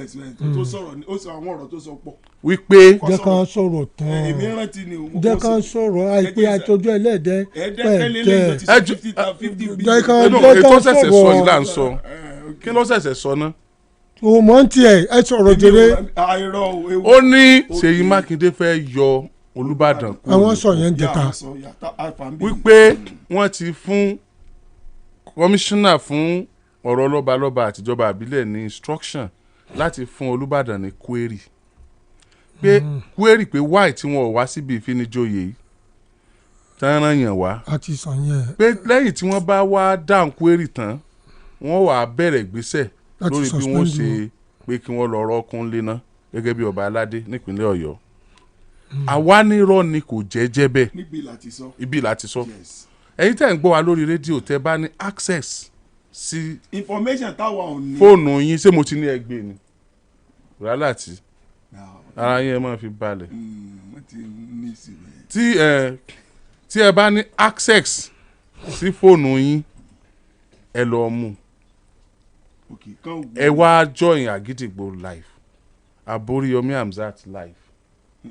tó sọ̀rọ̀ ó sọ àwọn ọ̀rọ̀ tó sọ pọ̀. wípé. jẹ́ ká sọ̀rọ̀ tán èmi rántí ni o. jẹ́ ká sọ̀rọ̀ àìpé àtọ́jú ẹlẹ́dẹ̀ ètò ṣẹ̀ṣẹ̀ sọ yìí là ń sọ kí ló ṣẹ̀ṣẹ̀ sọ ná. o mọ̀ ń tiẹ̀ ẹ sọ̀rọ̀ jèrè. ó ní Ṣèyí Mákindé fẹ́ yọ Olúbàdàn kúrò. àwọn sọ yẹn jẹta. wípé wọ́n ti fún kọmíṣánná fún ọ̀rọ̀ lọ́balọ́ba àtijọba àbílẹ̀ ní instruction láti fún Olúbàdàn ní query pé why tí wọn ò wá síbi ìfinijoyè yìí tán yàn wá. a ti sọ yẹn. pé lẹ́yìn tí wọ́n bá wá dáhùn query tán wọ́n wá bẹ̀rẹ̀ ìgbésẹ̀ lórí bí wọ́n ṣe pé kí wọ́n lọ rọ́ọ̀kún léná gẹ́gẹ́ bí ọba aládé nípínlẹ̀ Ọ̀yọ́. àwa nírọ́ ni kò jẹ́jẹ́ bẹ́ẹ̀ ibi láti sọ. ẹ̀yin tẹ́ ń gbọ́ wa lórí rédíò tẹ́ bá ní access sí information táwa ò ní. fóònù yín ṣé mo ti ní ẹgbẹ́ ni rálá tí ara yín ẹ máa fi balẹ̀ tí ẹ bá ní access sí fóònù yín ẹ lọ mú ẹ wá join Àgídìgbò live Àbóríyọmí Hamzat live.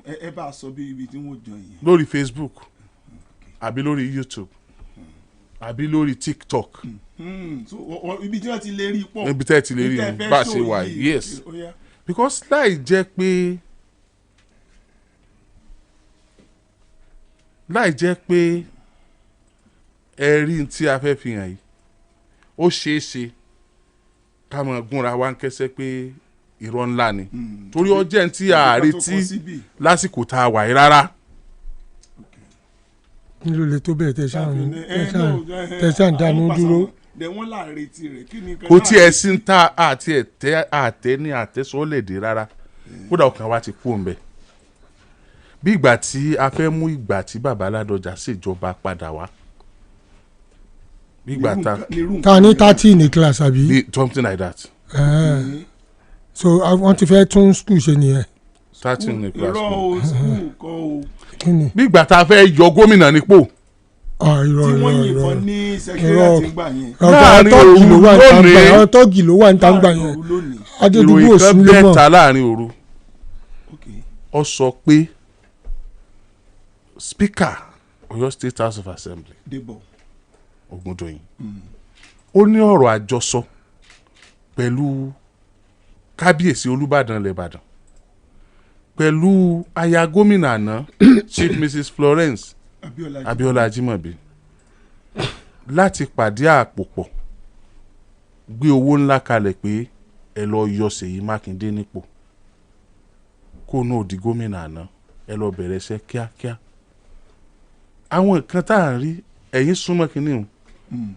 ẹ bá a sọ bí ibi tí wọ́n join yẹn. lórí Facebook àbí lórí YouTube àbí lórí TikTok. So ibi tí wọ́n ti lè rí pọ̀. ibi tí wọ́n ti lè rí bá a ṣe wà yes because láì jẹ́ pé ẹ̀rí tí a fẹ́ fi hàn yìí ó ṣeé ṣe ká máa gúnra wa ń kẹ́sẹ́ pé irọ́ ńlá ni torí ọjẹ́ ń tí a retí lásìkò tá a wà yìí rárá. kí ló lè tó bẹ́ẹ̀ tẹ̀sán dánú dúró dẹ̀ wọ́n láàrin tirẹ̀ kí ni. kò tiẹ̀ sí ń ta àti àtẹ ní àtẹ́sọ́lẹ̀dẹ̀ rárá kódà ọkàn wa ti kú òǹbẹ bí ìgbà tí a fẹ́ mú ìgbà tí bàbá Ládọjà ṣèjọba padà wá bí ìgbà ta ní 30 ní class àbí. something like that. So wọ́n ti fẹ́ tún school ṣe nìyẹn. 30 ní class. irọ́ o school kọ́ o. bí ìgbà tá a fẹ́ yọ gómìnà nípò. tí wọ́n yìnbọn ní secretariat ń gbà yẹn. láàrin òru lónìí àwọn tọ́gì ló wà níta ń gbà yẹn. ìròyìn kan bẹ́ẹ̀ ta láàrin òru. ó sọ pé speaker Ọ̀yọ́ State House of Assembly Ògúndòyìn ó ní ọ̀rọ̀ àjọsọ pẹ̀lú kábíyèsí Olúbàdàn lẹ́bàdàn pẹ̀lú aya gómìnà àná Chief Mrs Florence Abíọ́lá Ajímọ̀bí láti pàdé àpòpọ̀ gbé owó ńlá kalẹ̀ pé ẹ lọ yọ Ṣèyí Mákindé nípò kó náà di gómìnà àná ẹ lọ bẹ̀rẹ̀ iṣẹ́ kíákíá àwọn nǹkan tá à ń rí ẹ̀yìn súnmọ́ kínní o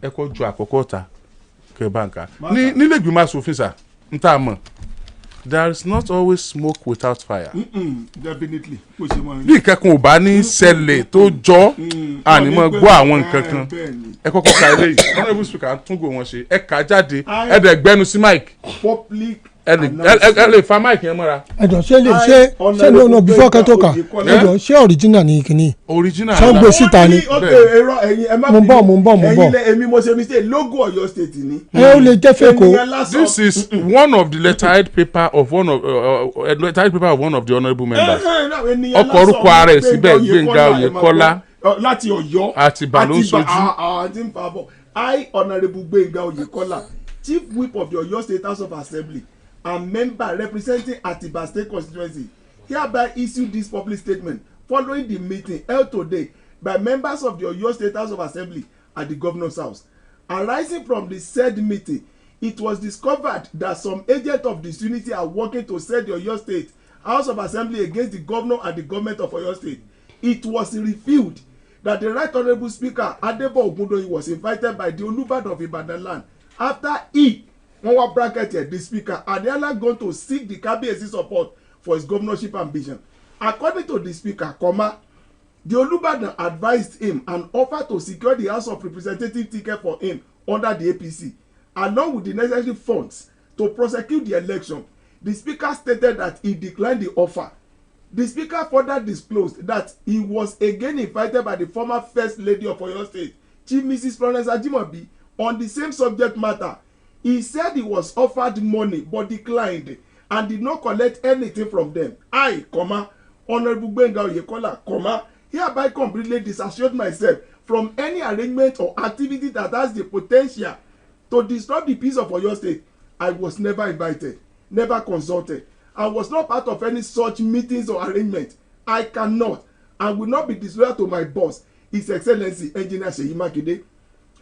ẹ kọ́ ju àkọ́kọ́ ta kẹ́ báńkà nílẹ̀ ìgbìmọ̀ asòfin sà ń tà mọ̀ there is not always smoke without fire. Definitely. bí nǹkan kan ò bá ní ṣẹlẹ̀ tó jọ ànímọ̀ gbọ́ àwọn nǹkan kan ẹ kọ́kọ́ ka eléyìí honourable speaker túngò wọn ṣe ẹ kà á jáde ẹ dẹ̀ gbẹnu sí mic ẹ lè fa mic yẹn mọ́ra. ẹjọ ṣé no before kẹtọka ẹjọ ṣé original ni kìíní. original sọ gbé síta ni. mo ń bọ̀. èmi mo ṣe mistake logo Ọ̀yọ́ state ni. ẹ ó lè jẹ́ fake o. this is one of the letterhead paper of one of the honourable members. ọkọ̀ orúkọ ara ẹ̀ síbẹ̀ Gbénga Oyèkọ́lá láti Ọ̀yọ́ Àtìbà ló ń sojú. I honourable Gbénga Oyèkọ́lá chief whip of the Ọ̀yọ́ State House of Assembly and member representing Atiba State constituency hereby issue this public statement following the meeting held today by members of the Ọ̀yọ́ State House of Assembly at the Governor's house. Arising from the said meeting, it was discovered that some agents of disunity are working to set the Ọ̀yọ́ State House of Assembly against the governor and the government of Ọ̀yọ́ State. It was revealed that the Right Honourable Speaker Adebo Ogundoyin was invited by the Olúbàdàn of Ìbàdàn land after wọ́n wá bracket here the speaker had earlier gone to seek the Kábíyèsí support for his governorship ambition. According to the speaker, the Olúbàdàn advised him and offered to secure the House of Representatives ticket for him under the APC, along with the necessary funds to prosecute the election. The speaker stated that he declined the offer. The speaker further disclosed that he was again invited by the former First Lady of Oyo State, Chief Mrs. Florence Ajimobi, on the same subject matter. He said he was offered money but declined and did not collect anything from them. I, Honourable Gbénga Oyèkọ́lá, hereby completely disassociate myself from any arrangement or activity that has the potential to disturb the peace of Oyo State. I was never invited, never consulted. I was not part of any such meetings or arrangements. I cannot and will not be disloyal to my boss, His Excellency Engineer Ṣèyí Mákindé.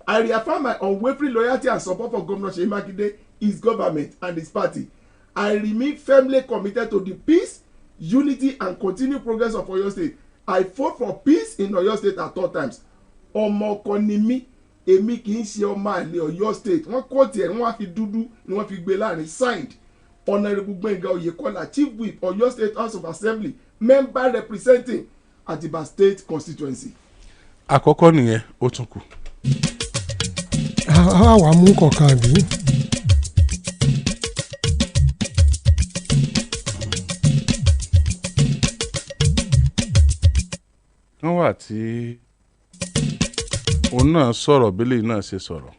I reaffirm my unwavering loyalty and support for Governor Ṣèyí Mákindé, his government and his party. I remain firmly committed to the peace, unity and continued progress of Oyo State. I fought for peace in Oyo State at all times. Ọmọ ọkọ ni mí, èmi kì í ṣe ọmọ àlè Oyo State. Wọ́n kọ́ tiẹ̀ wọ́n á fi dúdú ni wọ́n fi gbé láàrin. Signed, Honourable Gbénga Oyèkọ́lá, Chief Whip, Oyo State House of Assembly, member representing Atiba State constituency. Àkọ́kọ́ nìyẹn, ó tún kù. Àwa mú kọ̀ọ̀kan bí. wọ́n wà tí òun náà sọ̀rọ̀ bílẹ̀ náà ṣe sọ̀rọ̀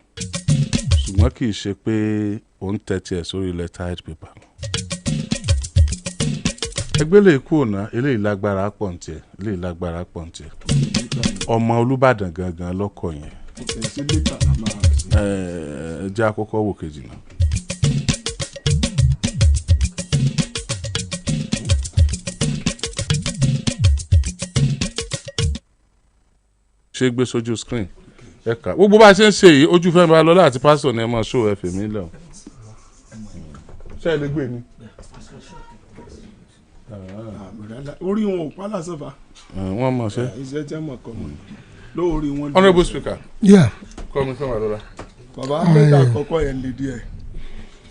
ṣùgbọ́n kì í ṣe pé òun tẹ́tí ẹ̀ sórí letterhead paper. ẹgbẹ́ lè kú ọ̀nà eléyìí lágbára pọ̀ ntẹ̀ eléyìí lágbára pọ̀ ntẹ̀ ọmọ Olúbàdàn gangan lọ́kọ̀ yẹn jẹ́ àkọ́kọ́ wò kejì náà. ṣé gbé sójú screen ẹ̀ka gbogbo bá a ṣe ń ṣe yìí ojú fẹ́mi Balọ́lá àti pásítọ̀ ni ẹ máa ṣó ẹ̀fẹ̀ mi lẹ̀ ṣé ẹ lè gbé ni. orí wọn ò pa lásánfà. wọ́n mọ̀ ṣe. iṣẹ́ tí wọ́n kọ́ mọ́ lórí wọn. Honourable Speaker. Yeah. Kọ́ mi fẹ́mi Balọ́lá. bàbá mẹ́ta àkọ́kọ́ yẹn lè díẹ̀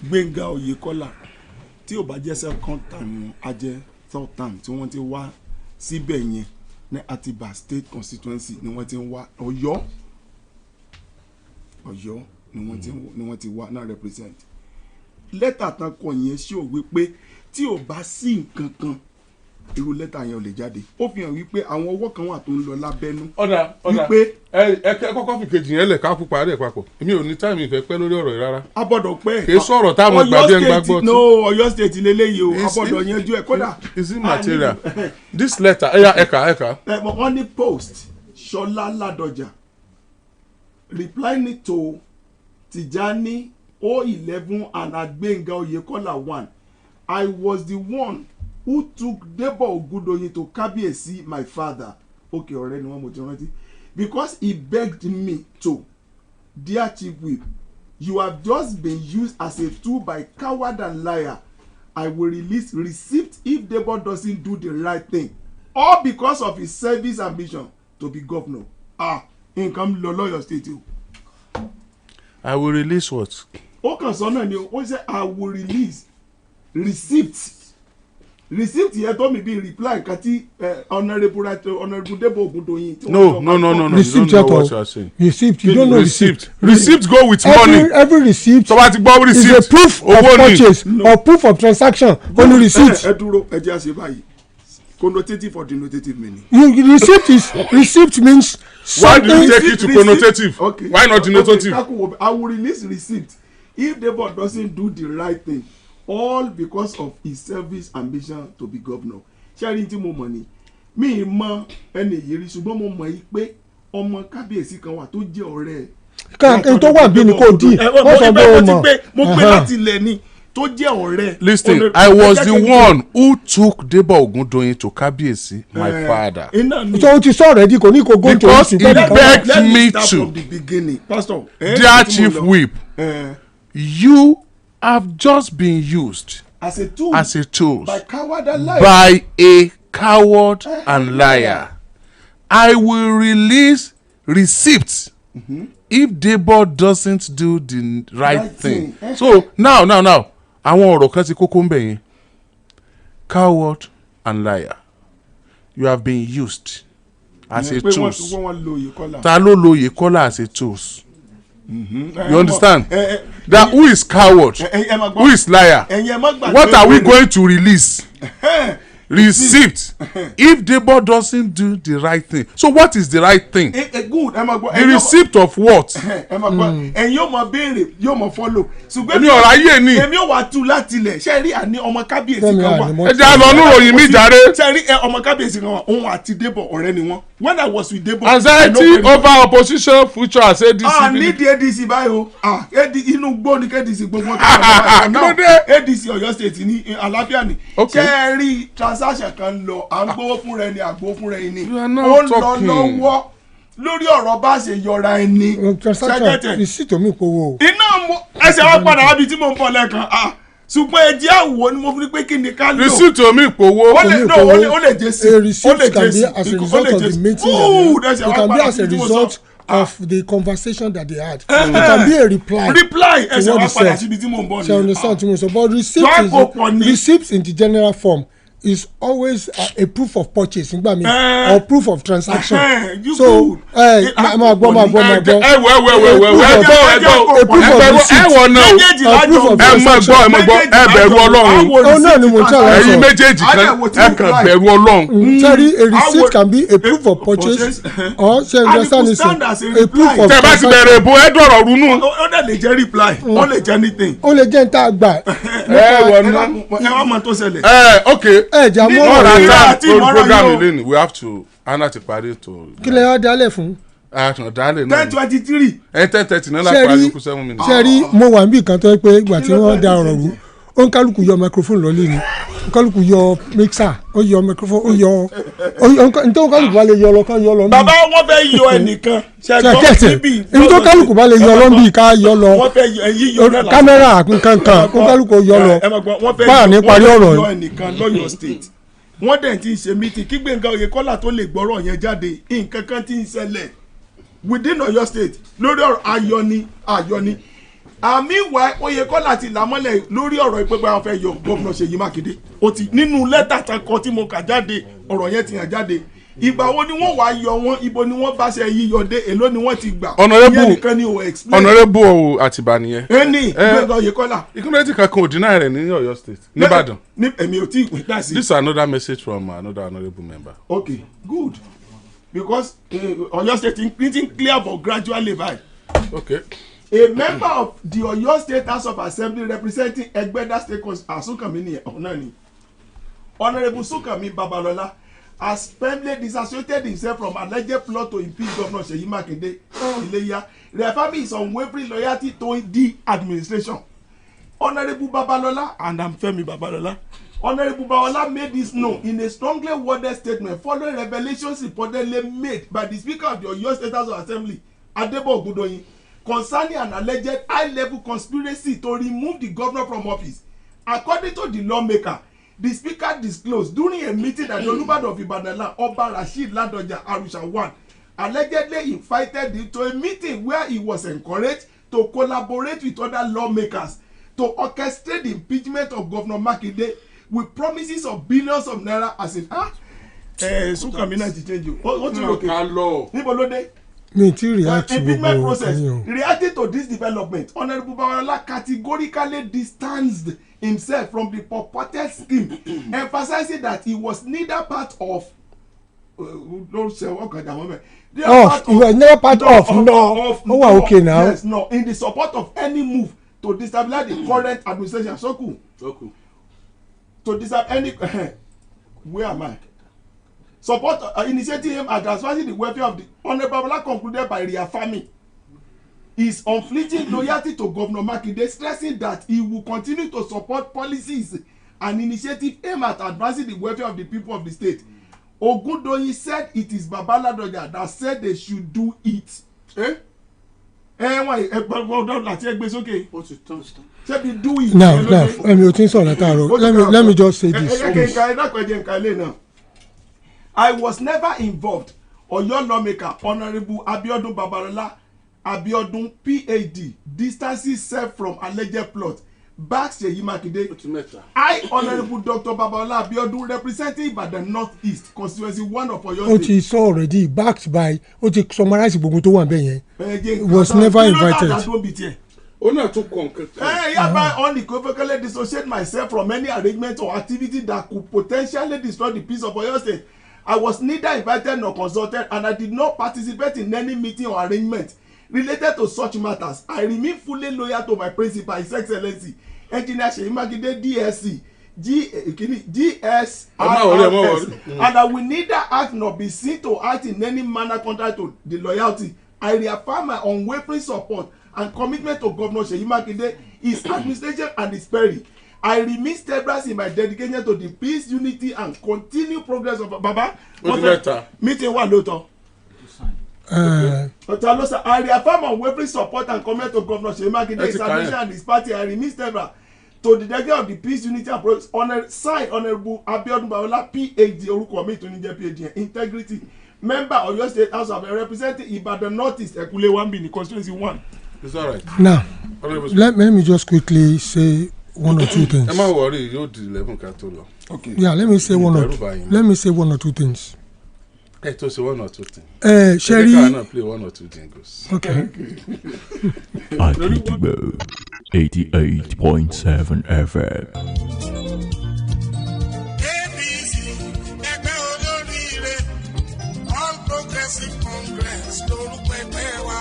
Gbénga Oyèkọ́lá tí ò bá jẹ́ second time a jẹ́ third time tí wọ́n ti wá síbẹ̀ yẹn ní Atiba state constituency ni wọ́n ti ń wá Ọ̀yọ́ ni wọ́n ti wá náà represent lẹ́tà tán kọ yẹn ṣé ò wípé tí ò bá sí nǹkan kan irú lẹ́tà yẹn ò lè jáde ó fi hàn wípé àwọn ọwọ́ kan wà tó ń lọ lábẹ́nú. ọ̀dà wípé ẹ kọ́kọ́ fi kejì yẹn lẹ̀ ká kú parí ẹ̀ papọ̀ èmi ò ní táìmì ìfẹ́ pẹ́ lórí ọ̀rọ̀ yìí rárá. abọ́dọ̀ pẹ́ kì í sọ̀rọ̀ táwọn gbàgbé ń gbàgbọ́ tí. no Ọ̀yọ́ state leléyìí o abọ́dọ̀ yanjú ẹ̀ kódà. is it material this letter ẹ̀ka. wọ́n ní post Ṣọlá Ládọjà replying to Tijani 011 and Gbénga Oyèkọ́lá 1 I was the one who took Debo Ogundoyin to Kábíyèsí my father okay ọ̀rẹ́ ni wọ́n mo ti rántí because he begged me to. Dear Chief Whip, you have just been used as a tool by coward and liar. I will release receipt if Debo doesn't do the right thing, all because of his service ambition to be governor. Nǹkan lọ lọ́yọ̀ state o. I will release what? Ó kàn sọ náà ni ó ṣe I will release receipt yẹn tó mi bí reply kan tí honourable Debo Ogundoyin. No. Receipt you don't know what you are saying. Receipt you don't know receipt. Receipt go with money. Every receipt tó bá ti gbọ́ receipt is a proof of purchase or proof of transaction only receipt. ẹ dúró ẹ jẹ́ àṣẹ báyìí connotative or denotative meaning. Receipt means something. Why do you take it to connotative? Okay. Why not denotative? Okay. I will release receipt if Debo doesn't do the right thing, all because of his service ambition to be governor. Sharing tí mo mọ̀ ni mi mọ ẹni yìí rí ṣùgbọ́n mo mọ̀ yìí pé ọmọ kábíyèsí kan wà tó jẹ́ ọ̀rẹ́ kan tó wà bí ni kò di wọ́n sọ pé o mọ̀ mo gbé láti ilẹ̀ ni tó jẹ́ ọ̀rẹ́. Listen, I was the one who took Debo Ogundoyin to Kábíyèsí my father. So o ti sọ already kò ní kò go to because he begged me to. From the beginning, Pastor. Dear Chief Whip, you have just been used as a tool by coward and liar. By a coward and liar. I will release receipts if Debo doesn't do the right thing. So now àwọn ọ̀rọ̀ kan ti kókó ń bẹ̀ yẹn coward and liar you have been used as a tools ta ló lo Oyèkọ́lá as a tools. You understand? That who is coward? Who is liar? What are we going to release? Receipt if Debo doesn't do the right thing. So what is the right thing? The receipt of what? And yóò mọ béèrè yóò mọ follow. Èmi ọ̀rọ̀ ayé ni. Èmi ò wá tú láti ilẹ̀ ṣe rí àní ọmọ kábíyèsí kan wà. Ẹ jẹ́ àlọ́ níròyìn mi jàre. Ṣe rí ọmọ kábíyèsí kan wà òun àti Debo ọ̀rẹ́ ni wọ́n. When I was with Debo. Anxiety over opposition future as ADC. Ní di ADC báyìí o inú gbó ni KDC gbogbo ADC Ọ̀yọ́ state ní àlàáfíà ni. Ṣe rí transaction kan lọ à ń gbowó fún rẹ ni àgbo fún rẹ ni ó ń lọ lọ́wọ́ lórí ọ̀rọ̀ bá ṣe yọra ẹni. transaction receipt omi kò wo. iná ẹsẹ̀ wa padà wá bí tí mo ń bọ̀ lẹ́ẹ̀kan ṣùgbọ́n ẹ jẹ́ àwọ̀ ni mo fi pé kí ni ká lò. receipt omi kò wo. ó lè jẹ́ sí. a receipt can be as a result of the meeting it can be as a result of the conversation that they had. It can be a reply ẹsẹ̀ wa padà síbi tí mo ń bọ̀ ni. ṣe understand tí mo sọ but receipt in the general form is always a proof of purchase nígbà mi or proof of transaction. So máa gbọ́. ẹ bẹ̀rù Ọlọ́run. ó náà ni mo ń ṣàlàyé sọ. ẹ̀yin méjèèjì ẹ kàn bẹ̀rù Ọlọ́run. Sorry, a receipt can be a proof of purchase or ṣe understand this a proof of transaction. tẹ́ bá ti bẹ̀rẹ̀ èbó ẹ dọ̀rọ̀ runú. ó dẹ̀ lè jẹ́ reply ó lè jẹ́ anything. ó lè jẹ́ níta gbà. ẹ wá mọ tó ṣẹlẹ̀. Okay. Jà mọ́ ọ̀rọ̀ program ilé ni we have to ana ti parí to. Kí lè wá dálẹ̀ fún. àtàn dálẹ̀ náà 10:23. 10:30 náà la parí kú 7 minutes. ṣe rí mo wà níbi kan tó pé ìgbà tí wọ́n da ọ̀rọ̀ rú ó ń kálukú yọ microphone lọ́lé ni ó kálukú yọ mixer ó yọ microphone ó yọ nítorí kálukú bá lè yọ lọ ká yọ lọ. bàbá wọn fẹ́ yọ ẹnìkan ṣàkẹ́tẹ̀ nítorí kálukú bá lè yọ lọ bí ká yọ lọ kámẹ́rà kankan kó kálukú yọ lọ báà ní parí ọ̀rọ̀ yìí. wọ́n dẹ̀ ti ń ṣe mítì kí Gbénga Oyèkọ́lá tó lè gbọ́rọ̀ yẹn jáde nǹkan kan ti ń ṣẹlẹ̀ within Ọ̀yọ́ state lórí ọ̀rọ̀ ayọ̀ni meanwhile Oyèkọ́lá ti làmọ́lẹ̀ lórí ọ̀rọ̀ ìpẹ́pẹ́ àwọn fẹ́ yọ gómìnà Ṣèyí Mákindé ó ti nínú lẹ́tà kan tí mo kà jáde ọ̀rọ̀ yẹn ti hàn jáde ìgbà wo ni wọ́n wá yọ wọn ibo ni wọ́n bá ṣe yíyọ dé èló ni wọ́n ti gbà Honorable Àtìbà nìyẹn ẹni ìgbẹ́gbẹ́ Oyèkọ́lá ìkúnlẹ́tì kankan ò dínà rẹ̀ ní Ọ̀yọ́ state nìbàdàn èmi ò tí ì pín dá sí. This is another message from another honourable member. Okay, good because Ọ̀yọ́ state is clear for gradually by. Okay. A member of the Ọ̀yọ́ State House of Assembly representing Egbeda State Sunkami ni ọ̀nà ni Honourable Sunkami Babalola has firmly disassociated himself from alleged plot to impeach Governor Seyi Makinde Ileya. Reaffirming his unwavering loyalty to the administration. Honourable Babalola and I'm Femi Babalola. Honourable Babalola made this known in a strongly worded statement following revelations reportedly made by the Speaker of the Ọ̀yọ́ State House of Assembly Adebo Ogundoyin concerning an alleged high-level conspiracy to remove the governor from office. According to the lawmaker, the speaker disclosed during a meeting at the Olúbàdàn of Ìbàdàn Ọba Rasheed Ladoja Arusha 1 allegedly invited him to a meeting where he was encouraged to collaborate with other lawmakers to orchestrate the impeachment of Governor Makinde with promises of billions of naira as in Sunkami náà ti change o ti lókè níbo ló dé. Impeachment process reacting to this development Honourable Babalola categorically distanced himself from the purported scheme emphasizing that he was neither part of he was never part of okay now. Yes, no, in the support of any move to destabilize the current administration. To destabilize any where am I? Support initiating him at advancing the welfare of the Honourable Babalola concluded by reaffirming his unflinching loyalty to Governor Makinde, stressing that he will continue to support policies and initiatives aimed at advancing the welfare of the people of the state. Ogundoyin said it is Babaladoja that said they should do it. Now let me just say this. I was never involved. Oyo lawmaker Honourable Abiodun Babalola Abiodun PhD distances self from alleged plot. Backs Seyi Makinde. I Honourable Dr. Babalola Abiodun representing Ibadan North East constituency 1 of Oyo State. Ó ti sọ already backed by ó ti summarize gbogbo tó wà ńbẹ̀ yẹn. Was never invited. Hereby unequivocally dissociate myself from any arrangement or activity that could potentially destroy the peace of Oyo State. I was neither invited nor consulted and I did not participate in any meeting or arrangement related to such matters. I remain fully loyal to my principal, His Excellency, Engineer Seyi Makinde DSC, GSRRS, and I will neither act nor be seen to act in any manner contrary to the loyalty. I reaffirm my unwavering support and commitment to Governor Seyi Makinde, his administration and his peril. I remain steadfast in my dedication to the peace, unity, and continued progress of Baba. Meeting one later. I reaffirm my unwavering support and commitment to Governor Seyi Makinde, his administration and his party. I remain steadfast to the dedication of the peace, unity, and progress. Signed Honourable Abiodun Babalola PhD orúkọ mi tó ní jẹ́ PhD integrity member of Oyo State House of Representatives Ibadan North East Ekule 1B ní constituency 1. It's all right. Now let me just quickly say one or two things. Ẹ má worry, yóò di 11 ká tó lọ. Okay. Yeah, let me say one or two things. Ẹ tó ṣe one or two things. Sherry. Ẹ kàn play one or two jingles. Okay. Agidigbo 88.7 FM. APC ẹgbẹ́ olóríire All Progressive Congress lórúkọ ẹgbẹ́ wa.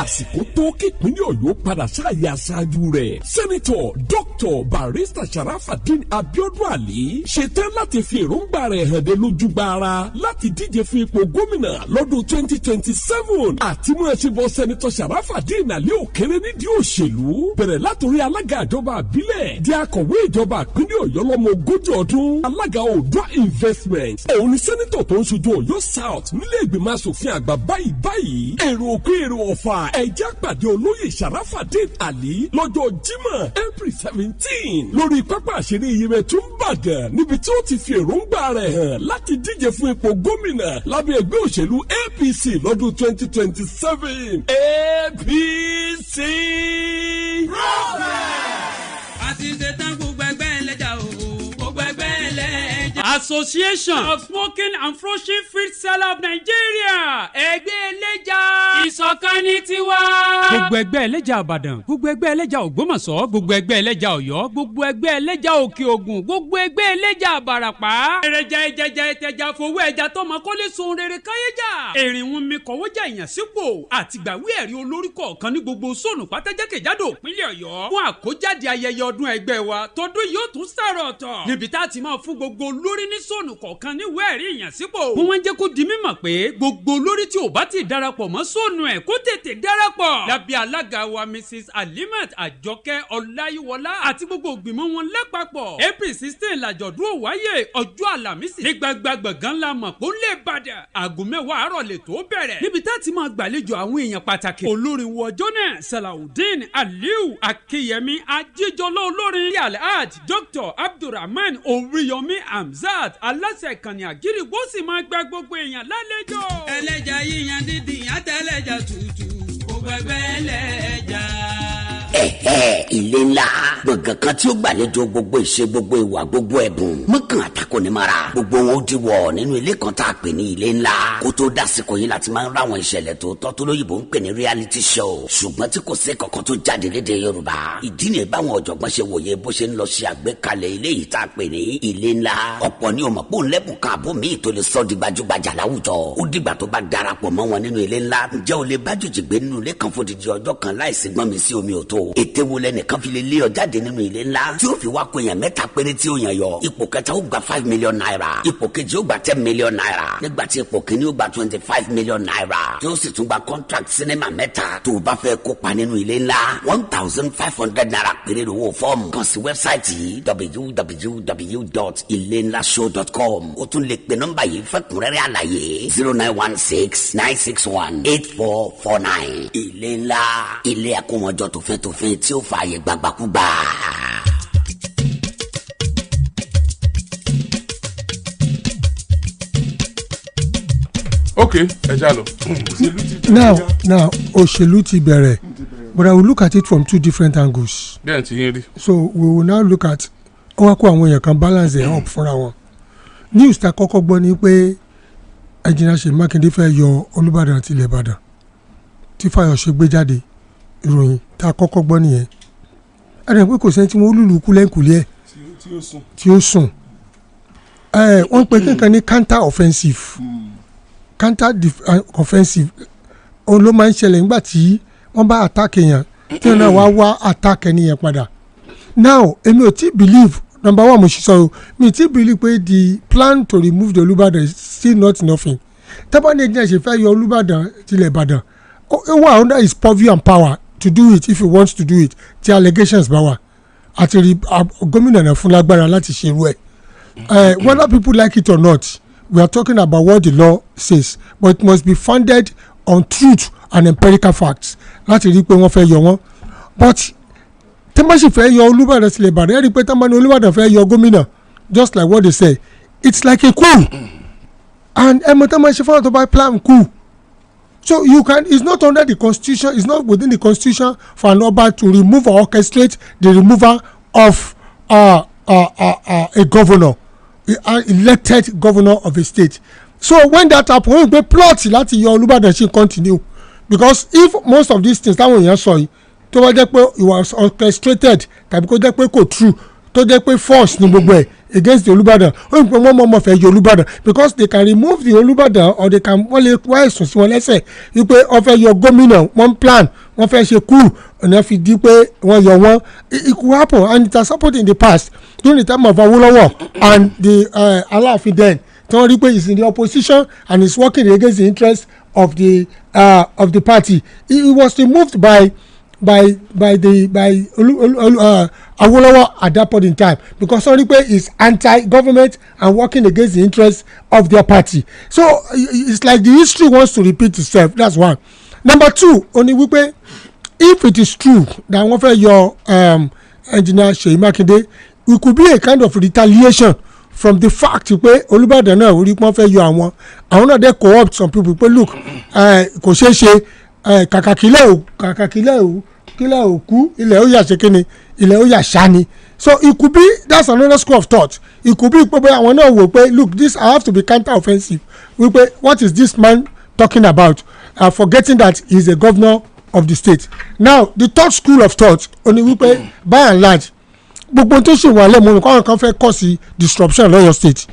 Àsìkò tó kípínlẹ̀ Ọ̀yọ́ padà sáàyè aṣáájú rẹ̀. Sẹ́nitọ̀ Dr. Barrister Sharafadeen Abiodun Ali ṣetán láti fi èròǹgbà rẹ̀ hàn dé lójú gbára láti díje fún ipò gómìnà lọ́dún 2027 àti mú ẹṣin bọ Sẹ́nitọ̀ Sharafadeen Ali òkèrè nídìí òṣèlú bẹ̀rẹ̀ látòrí alága ìjọba àbílẹ̀ di akọ̀wé ìjọba ìpínlẹ̀ Ọ̀yọ́ lọ́mọ 40 ọdún alága Oòduà Investment òun ni sẹ́nitọ̀ tó ń ṣojú Ọ̀yọ́ South nílé ìgbìmọ̀ asòfin àgbà báyìí èrò òkú èrò ọ̀fà ẹ̀já pàdé olóyè Sharafadeen Ali lọ́jọ́ Jímọ̀ April 17 lórí pápá àṣírí Yemẹtu Ìbàdàn níbi tí ó ti fi èròǹgbà rẹ̀ hàn láti díje fún ipò gómìnà lábẹ́ ẹgbẹ́ òṣèlú APC lọ́dún 2027 APC. àti ṣetán gbogbo ẹgbẹ́ ẹlẹ́jà o gbogbo ẹgbẹ́ ẹlẹ́jà. Association of Smoking and Flushing Feed Seller of Nigeria ẹgbẹ́ ẹlẹ́jà ìṣọ̀kan ní tiwa. gbogbo ẹgbẹ́ ẹlẹ́jà Ìbàdàn gbogbo ẹgbẹ́ ẹlẹ́jà Ògbómọ̀ṣọ́ gbogbo ẹgbẹ́ ẹlẹ́jà Ọ̀yọ́ gbogbo ẹgbẹ́ ẹlẹ́jà Òkè Ògùn gbogbo ẹgbẹ́ ẹlẹ́jà Ìbàràpá. èrèjà ìjẹjà ìtẹ̀jà fowó ẹja tọmọ kó lè sun rere káyéjà. èrìnwó mi kọ̀wọ́jà ìyànsípò àtìgbàwé ẹ̀rí olórí kọ̀ọ̀kan ní gbogbo sóònù pátájákèjádò ìpínlẹ̀ Ọ̀yọ́ fún àkójáde ayẹyẹ ọdún ẹgbẹ́ wa tọdún yóò tún sàrọ̀ ọ̀tọ̀ níbi tá a ti máa fún gbogbo olórí ní sóònù kọ̀ọ̀kan ní wẹ́ẹ̀rí ìyànsípò. wọ́n wá ń jẹ́ kó di mímọ̀ pé gbogbo olórí tí ò bá ti darapọ̀ mọ́ sóònù ẹ̀ kó tètè darapọ̀. lábẹ́ alága wa Mrs. Alimat Àjọkẹ́ Ọláyíwọlá àti gbogbo ògbìmọ̀ wọn lápapọ̀. April 16 làjọ̀dún ò wáyé ọjọ́ Àlàmísì ní gbagba gbọ̀ngàn la mọ̀ kó lè bàdà. aago 10 àárọ̀ lè tó bẹ̀rẹ̀. níbi tá a ti máa gbàlejò àwọn èèyàn pàtàkì. olórin wọjọ́ náà Salawudeen Aliu Akínyẹmí Ajíjọlá olórin Alhaj Dr. Abdulrahman Oriyomi Hamzat aláṣẹ ìkànnì Àgídìgbò sì máa gba gbogbo èèyàn lálejò. ẹlẹ́jà yíyan dídì àtẹlẹ́jà tútù gbogbo ẹgbẹ́ ẹlẹ́jà. ilé ńlá gbọ̀ngàn kan tí ó gbàlejò gbogbo ìṣe gbogbo ìwà gbogbo ẹ̀bùn mọ́kàn àtàkùn ní mara gbogbo wọn ó di wọ̀ nínú ilé kan tá a pè ní ilé ńlá kó tó dásìkò yìí láti máa ń ráwọn ìṣẹ̀lẹ̀ tó tọ́ tó lóyìnbó ń pè ní reality show ṣùgbọ́n tí kò sí kankan tó jáde lédè Yorùbá ìdí ni báwọn ọ̀jọ̀gbọ́n ṣe wòye bó ṣe ń lọ ṣe àgbékalẹ̀ ilé yìí tá a pè ní ilé ńlá ọ̀pọ̀ ni òmò pò ń lẹ́bùn kan àbó míì tó lè sọ di gbajúgbajà láwùjọ ó dìgbà tó bá darapọ̀ mọ́ wọn nínú ilé ńlá ǹjẹ́ o lè bá jòjì gbé nínú ilé kan fódìdí ọjọ́ kan láìsí gbọ́n mi sí omi òtó ète wo lẹ́nìkan fi lè lé ọ jáde nínú ilé ńlá tí ó fi wá kó èèyàn mẹ́ta péré tí ó yàn yọ ipò kẹta ó gba 5 million naira ipò kejì ó gba 10 million naira nígbà tí ipò kìíní ó gba 25 million naira tí ó sì tún gba contract sinimá mẹ́ta tó o bá fẹ́ kópa nínú ilé ńlá 1,500 naira péré lówó fọ́ọ̀mù kàn sí wẹ́bsáìtì www.ilenlashow.com o tún lè pe nọ́mbà yìí fẹ́kùnrẹ́rẹ́ àlàyé 0916-961-8449 ilé ńlá ilé àkómọjọ tòfin tí ó fààyè gbàgbàkúgbà. ok ẹ já lọ. now òṣèlú ti bẹ̀rẹ̀ but I will look at it from two different angles. bẹ́ẹ̀ ti yín rí. so we will now look at wọ́n kó àwọn èèyàn kan balance ẹ̀ up fúnra wọn. news ta kọ́kọ́ gbọ́ ni pé ẹnjìnà Ṣèyí Mákindé fẹ́ yọ Olúbàdàn àti ilẹ̀ Ìbàdàn tí Fáyọ̀ṣe gbé jáde ìròyìn tá a kọ́kọ́ gbọ́ nìyẹn ẹ̀rẹ̀ pé kò sẹ́ni tí wọ́n lùlù kú lẹ́ǹkùlé ẹ̀ tí ó sùn wọ́n pe kankan ní counter offensive òun ló máa ń ṣẹlẹ̀ nígbà tí wọ́n bá attack èèyàn tí wọ́n náà wá attack ẹni yẹn padà now èmi ò tí believe number one mo ṣe sọ mi tí believe pé the plan to remove the Olúbàdàn is still not nothing tẹ́bọ̀n ní ẹ̀jẹ̀ ṣe fẹ́ yọ Olúbàdàn tilẹ̀ Ìbàdàn ó wà under his purview and power to do it if he wants to do it ti allegations bá wà àti gómìnà náà fún lágbára láti ṣe irú ẹ̀ whether people like it or not we are talking about what the law says but it must be founded on truth and empirical facts láti rí i pé wọ́n fẹ́ yọ wọ́n but tẹ́mọ̀sí fẹ́ yọ Olúbàdàn sílẹ̀ Ìbàdàn ẹ̀rí pé tẹ́mọ̀sí Olúbàdàn fẹ́ yọ gómìnà just like what they say it's like a coup and ẹ̀mọ̀ tẹ́mọ̀sí fọ́nà tó bá plan coup. So you can, it's not under the constitution, it's not within the constitution for an Oba to remove or orchestrate the removal of a governor, an elected governor of a state. So when that happens, we plot láti yọ Olúbàdàn ṣì continue because if most of these things táwọn èèyàn sọ yìí tó bá jẹ́ pé it was orchestrated tàbí kó jẹ́ pé kò true tó jẹ́ pé force ní gbogbo ẹ̀ against the Olúbàdàn ó ń pè wọ́n mọ̀ fẹ́ yọ Olúbàdàn because they can remove the Olúbàdàn or they can wọ́n lè wá ẹ̀sùn sí wọn lẹ́sẹ̀ wípé wọ́n fẹ́ yọ gómìnà wọ́n plan wọ́n fẹ́ ṣe coup ọ̀nà fi di pé wọ́n yọ wọ́n it could happen and it has happened in the past during the time of Awolowo and the Aláàfin then tí wọ́n rí pé he is in the opposition and he is working against the interest of the party he was removed by Awolowo at that point in time because Oripe is anti-government and working against the interests of their party. So it's like the history wants to repeat itself. That's one. number 2 ó ní wípé if it is true that wọ́n fẹ́ yọ engineer Ṣèyí Mákindé it could be a kind of retaliation from the fact pé Olúbàdàn náà orí pọ́n fẹ́ yọ àwọn náà dẹ́ co-opt some people pé look kò ṣeé ṣe kàkàkílẹ̀ òkú ilẹ̀ ó yà ṣe kíni ilẹ̀ ó yà ṣá ni so it could be that's another school of thought it could be pé àwọn náà wò pé look this I have to be counter offensive wípé what is this man talking about forgetting that he is a governor of the state now the third school of thought only wípé by and large gbogbo tó ṣe wà lẹ́mọ̀ọ́ nǹkan kan fẹ́ cause disruption lọ́yọ̀ state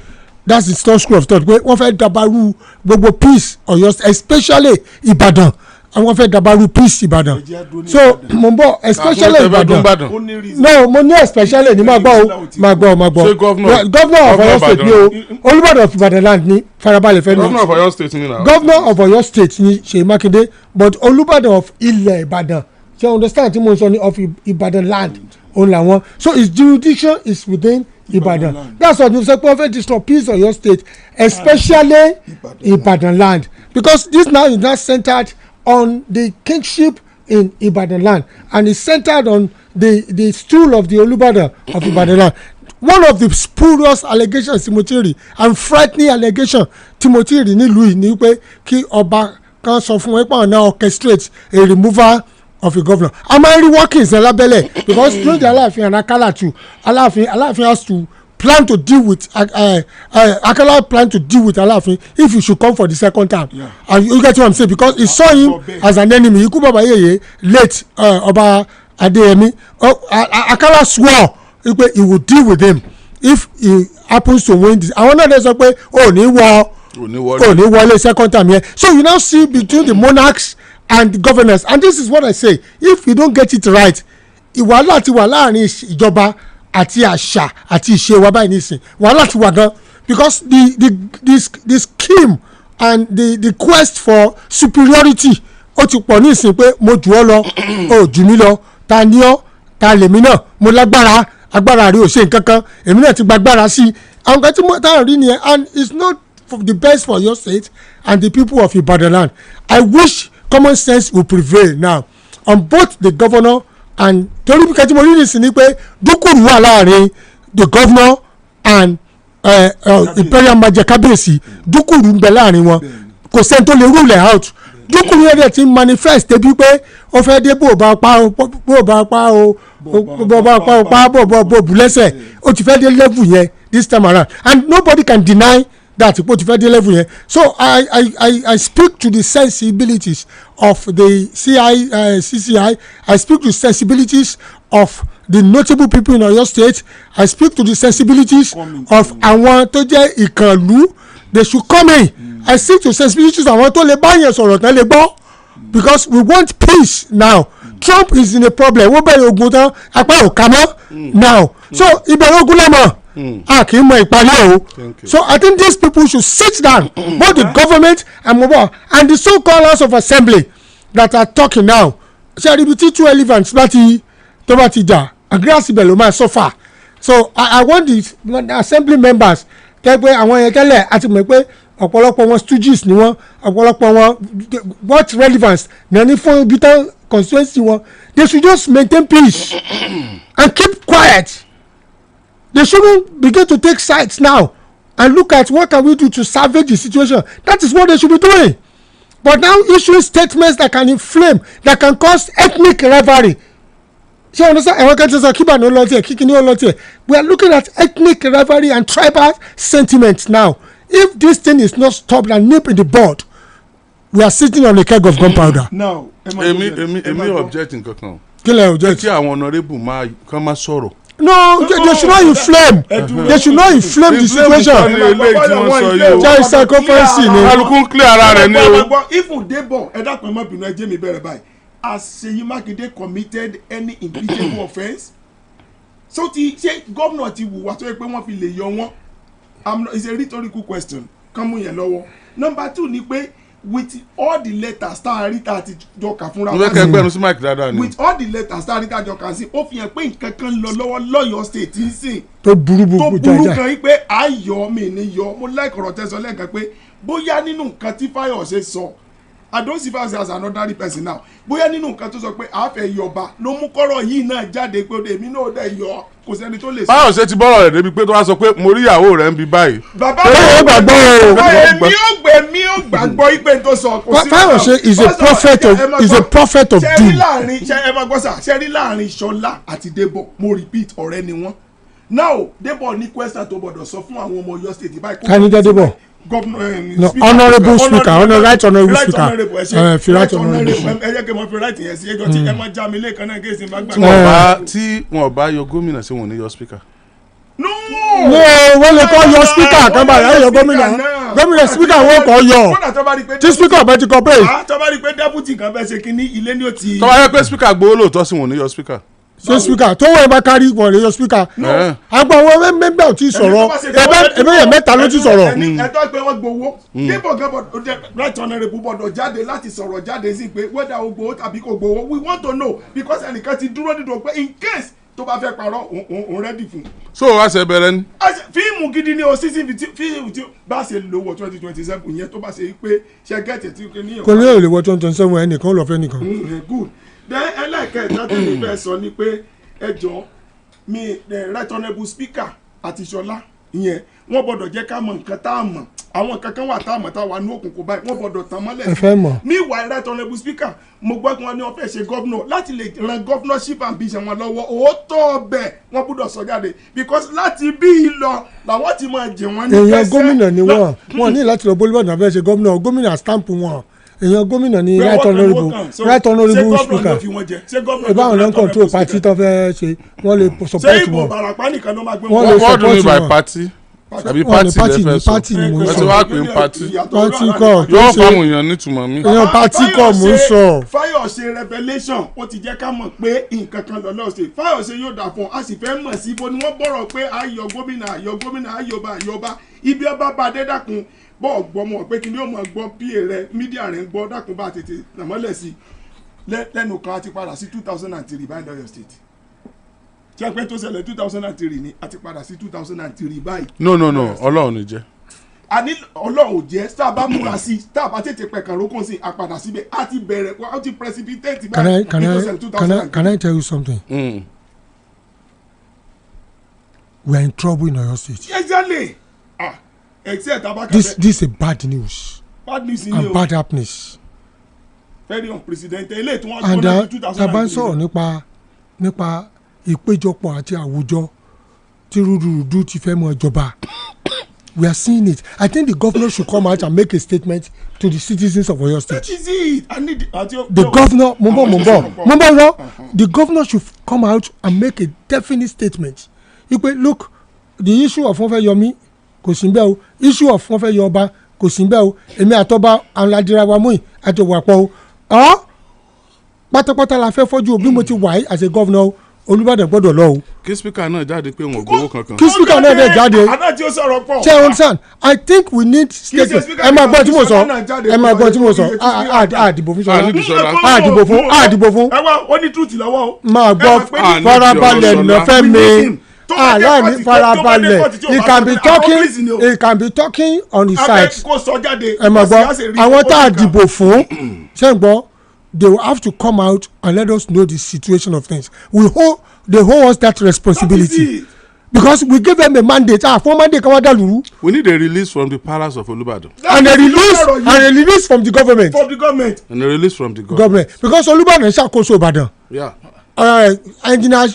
that's the third school of thought pé wọ́n fẹ́ dabaru gbogbo peace Ọ̀yọ́ especially Ìbàdàn àwọn fẹ́ dabaru peace Ìbàdàn so mo ń bọ̀ especially Ìbàdàn no mo ní especially ní máa gbọ́ governor of Ọ̀yọ́ state ni o Olúbàdàn of Ìbàdàn land ni farabalẹ̀ fẹ́ ní governor of Ọ̀yọ́ state ni na governor of Ọ̀yọ́ state ni Ṣèyí Mákindé but Olúbàdàn of ilẹ̀ Ìbàdàn ṣe understand tí mo sọ ni of Ìbàdàn land òun làwọn so his jurisdiction is within Ìbàdàn that's why you say pé wọ́n fẹ́ disrupt peace Ọ̀yọ́ state especially Ìbàdàn land because this now is not centered on the kingship in Ibadan land and it's centered on the stool of the Olúbàdàn of Ibadan land. One of the spurious allegations Timothy and frightening allegation Timothy nílùú yìí ni pé kí ọba kan sọ fún wọn pé àwọn náà orchestrate a removal of a governor. A máa ń rí workings ẹ̀ lábẹ́lẹ̀ because during the Aláàfin and Akala too Aláàfin has to plan to deal with Akala plan to deal with Aláàfin if he should come for the second time and you get what I'm saying because he saw him as an enemy ikú bàbá yèyé late Ọba Adéyẹmí Akala swore he would deal with him if he happens to win this àwọn náà dé sọ pé ò ní wọlé second time yẹn so you now see between the monarchs and the governors and this is what I say if you don't get it right ìwàhálà ti wà láàrin ìjọba àti àṣà àti ìṣe wa báyìí nísìn wàhálà ti wà gan because the scheme and the quest for superiority ó ti pọ̀ nísìn pé mo jù ọ́ lọ ó jù mí lọ ta ni ọ́ ta lèmi náà mo lágbára agbára rí ò ṣe nǹkan kan èmi náà ti gba agbára sí i àwọn kan tí mo táwọn rí nìyẹn and it's not the best for your state and the people of Ibadan land. I wish common sense will prevail now on both the governor and torí bí kẹ́tí mo rí nìsín ni pé dúkùrú wà láàrin the governor and imperial majesty kábíyèsí dúkùrú ń bẹ láàrin wọn kò sẹ́ni tó lè rule out dúkùrú yẹn dẹ̀ ti manifest débi pé ó fẹ́ dé bó bá pa bò lẹ́sẹ̀ ó ti fẹ́ dé level yẹn this time around and nobody can deny that ó ti fẹ́ dé level yẹn so I speak to the sensibilities of the CCI I speak to the sensibilities of the notable people in Oyo State I speak to the sensibilities of àwọn tó jẹ́ ìkànnlú they should come in I speak to sensibilities àwọn tó lè bá yẹn sọ̀rọ̀ tán lè gbọ́ because we want peace now Trump is in a problem wọ́n bẹ̀rẹ̀ ogun tán apá ò ká mọ́ now so ìbẹ̀rẹ̀ ogun lọ́mọ a kì í mọ ìparí o so I think these people should sit down both the government and mobile and the so-called House of Assembly that are talking now ṣe àríbi tí two elephants tó bá ti jà agrasi bẹ̀ ló máa suffer so I want the assembly members kẹ́gbẹ́ àwọn yẹn tẹ́lẹ̀ àti mọ̀ pé ọ̀pọ̀lọpọ̀ wọn stooges ni wọ́n ọ̀pọ̀lọpọ̀ wọn what relevance ní fún ibi tán constituency wọn they should just maintain peace and keep quiet. They shouldn't begin to take sides now and look at what can we do to salvage the situation. That is what they should be doing. But now issuing statements that can inflame, that can cause ethnic rivalry. We are looking at ethnic rivalry and tribal sentiments now. If this thing is not stopped and nipped in the bud, we are sitting on a keg of gunpowder. Now, Emi objecting kankan. Kí lẹ object? Kí àwọn honorable máa sọ̀rọ̀. No, they should not inflame. They should not inflame the situation. There is circumference ni. Alukun clear ara rẹ̀ ni o. Even Debo, ẹ̀dá kan má bínú ẹjẹ́ mi bẹ̀rẹ̀ báyìí. Has Ṣèyí Mákindé committed any impeachable offence? So ti ṣe gómìnà ti wùwà tó yẹ pé wọ́n fi lè yọ wọ́n. It's a rhetorical question. Kán mú yẹn lọ́wọ́. Number 2 ni pé with all the letters tá a rí tá a ti jọ kà fúnra wa sí with all the letters tá a rí tá a jọ kà sí ó fi hàn pé nǹkan kan lọ lọ́wọ́ lọ́yọ̀ state ń sìn tó burú kan yí pé ayọ̀ mi ní yọ mo like ọ̀rọ̀ tẹ́sán lẹ́ẹ̀kan pé bóyá nínú nǹkan tí Fáyọ̀ṣe sọ I don't see myself as an ordinary person now bóyá nínú nǹkan tó sọ pé a fẹ́ yọba ló mú kọ́rọ̀ yìí náà jáde pé èmi náà dẹ̀ yọ kò sẹ́ni tó lè sọ. báwo ṣe ti bọ́rọ̀ rẹ̀ débi pé tó wá sọ pé mo rí ìyàwó rẹ̀ ń bi báyìí. bàbá mi ò gbàgbọ́ ipe tó sọ kò sí. báwo ṣe is a prophet of doom. ṣe máa gbọ́ sà ṣe rí láàrin Ṣọlá àti Débọ̀ mo repeat ọ̀rẹ́ ni wọ́n now Débọ̀ ní question tó gbọ́dọ̀ sọ fún àwọn ọmọ Ọ̀yọ́ state báyìí. kání jẹ́ Débọ̀. No, honourable speaker, right honourable speaker. Right honourable. ẹ jẹ́ kí n mọ fi right yẹn sí ẹjọ́ tí ẹ máa já mi lẹ́ẹ̀kan náà kéèsì bá gbà. tí wọn bá yọ gómìnà sí wọn ní yọ speaker. no wọ́n lè kọ́ yọ speaker kan báyìí ẹ yọ gómìnà speaker wọ́n kọ́ yọ tí speaker bá ti kọ́ pé. tó bá rí i pé deputy kan bẹ́ẹ̀ ṣe kínní ilé ni ó ti. tó bá yẹ pé speaker gbowó lóòótọ́ sí wọn ní yọ speaker. ṣé speaker tó wọ́n ẹ bá kárí wọn lè yọ speaker. àgbà wọn mẹ́gbà ò tí ì sọ̀rọ̀ ẹbẹ́ yẹn mẹ́ta ló ti sọ̀rọ̀. ẹ̀tọ́ pé wọ́n gbowó débò gẹ́bọ̀ right honourable gbọ́dọ̀ jáde láti sọ̀rọ̀ jáde sí pé whether o gbowó tàbí kò gbowó we want to know because ẹnìkan ti dúró dídò pé in case tó bá fẹ́ parọ́ òun ready fún. so wá ṣe bẹ̀rẹ̀ ni. fíìmù gidi ni o sísìn fíìmù tí bá ṣe lò wọ 2027 yẹn tó bá ṣe pé ṣe gẹ́tì tí kò ní. kò ní èrè wọ 2027 ẹnìkan lọ fẹ́ nìkan. good then ẹlẹ́kẹ̀ẹ́ta tó ní fẹ́ sọ ni pé ẹjọ́ mi right honourable speaker àti Ṣọlá ìyẹn wọ́n gbọ́dọ̀ jẹ́ ká mọ̀ nǹkan tá a mọ̀ àwọn kankan wà tá a mọ̀ tá a wà ní òkùnkùn báyìí wọ́n gbọ́dọ̀ tàn mọ́lẹ̀. ẹ fẹ́ mọ̀. meanwhile right honourable speaker mo gbọ́ pé wọ́n ní wọ́n fẹ́ ṣe governor láti lè ran governorship ambition wọn lọ́wọ́ òótọ́ ọbẹ̀ wọ́n gbọ́dọ̀ sọ jáde because láti bí i lọ làwọn ti máa jẹ wọ́n ní fẹsẹ̀. èèyàn gómìnà ni wọ́n ní láti lọ bólúbọ̀dàn fẹ́ ṣe gómìnà stamp wọn èèyàn gómìnà ni right honourable speaker ìbáwọn náà control party tó fẹ́ ṣe wọ́n lè support wọn. ṣé ìbò Ìbàràpá nìkan ló máa gbé wọn. wọ́n dún ní by party tàbí party lẹ́fẹ̀ẹ́ sọ party ni mo ẹ sọ ti wá pé n party party kọ́ yóò fáwọn èèyàn nítumọ̀ mi. èèyàn party kọ́ mo ń sọ. Fáyọ̀ṣe revelation ó ti jẹ́ ká mọ̀ pé nǹkan kan lọ́lọ́ ṣe Fáyọ̀ṣe yóò dà fún a sì fẹ́ mọ̀ sí ibo ni wọ́n bọ̀rọ̀ pé ayọ̀ gómìnà ayọ̀ba ibi ọba bá dé dákun bọ́ọ̀ gbọ́mọ̀ pé kí ni ó máa gbọ́ pa rẹ mídíà rẹ ń gbọ́ dákun bá tètè nàmọ́lẹ̀ sí lẹ́nu kan àti padà sí 2003 báyìí lọ́yọ̀ state tí a pẹ́ tó ṣẹlẹ̀ 2003 ni àti padà sí 2003 báyìí. no ọlọ́run ní jẹ́. àní ọlọ́run ò jẹ́ tá a bá múra sí tá a bá tètè pẹ̀kàn rókùn sí àpàdà síbẹ̀ á ti bẹ̀rẹ̀ á ti precipitate báyìí. Can I tell you something? We are in trouble in Oyo State. Exactly. Except this is a bad news. Bad news in and bad happenings. Very unprecedented. And tàbá ń sọ̀rọ̀ nípa ìpéjọpọ̀ àti àwùjọ tí rúdurùdu ti fẹ́ mọ ìjọba. We are seeing it. I think the governor should come out and make a statement to the citizens of Oyo State. That is it. The governor, the governor should come out and make a definite statement. Look, the issue of Yomi kò sí bẹ́ẹ̀ o, issue of wọ́n fẹ́ yọ ọba kò sí bẹ́ẹ̀ o, èmi àtọ́ba aládìrá wa mú àti wàpọ̀ o. Pátápátá la fẹ́ fọ́jú o bí mo ti wà yìí as a governor Olúbàdàn gbọ́dọ̀ lọ o. Kí speaker náà jáde pé wọn ò gbowó kankan. Kí speaker náà dẹ̀ jáde. Adájí ó sọ̀rọ̀ pọ̀. Ṣé o understand? I think we need statement. Ẹ máa gbọ́ tí mo sọ. Àdìbò fún Ṣọlá. Àdìbò fún. Ẹ wá ó ní truth lọ́wọ́ o. Máa gbọ́ farabalẹ̀ nọ́fẹ́ mi. Láàrin farabalẹ̀ he can be talking on his side. Ẹ máa gbọ́ àwọn tá a dìbò fún ṣé ń gbọ́ they will have to come out and let us know the situation of things. They hold us that responsibility because we give them a mandate. For mandate kan wá dàlúrú. We need a release from the palace of Olúbàdàn. And a release from the government. And a release from the government. Because Olúbàdàn ṣàkóso Ìbàdàn. Yeah. Engineer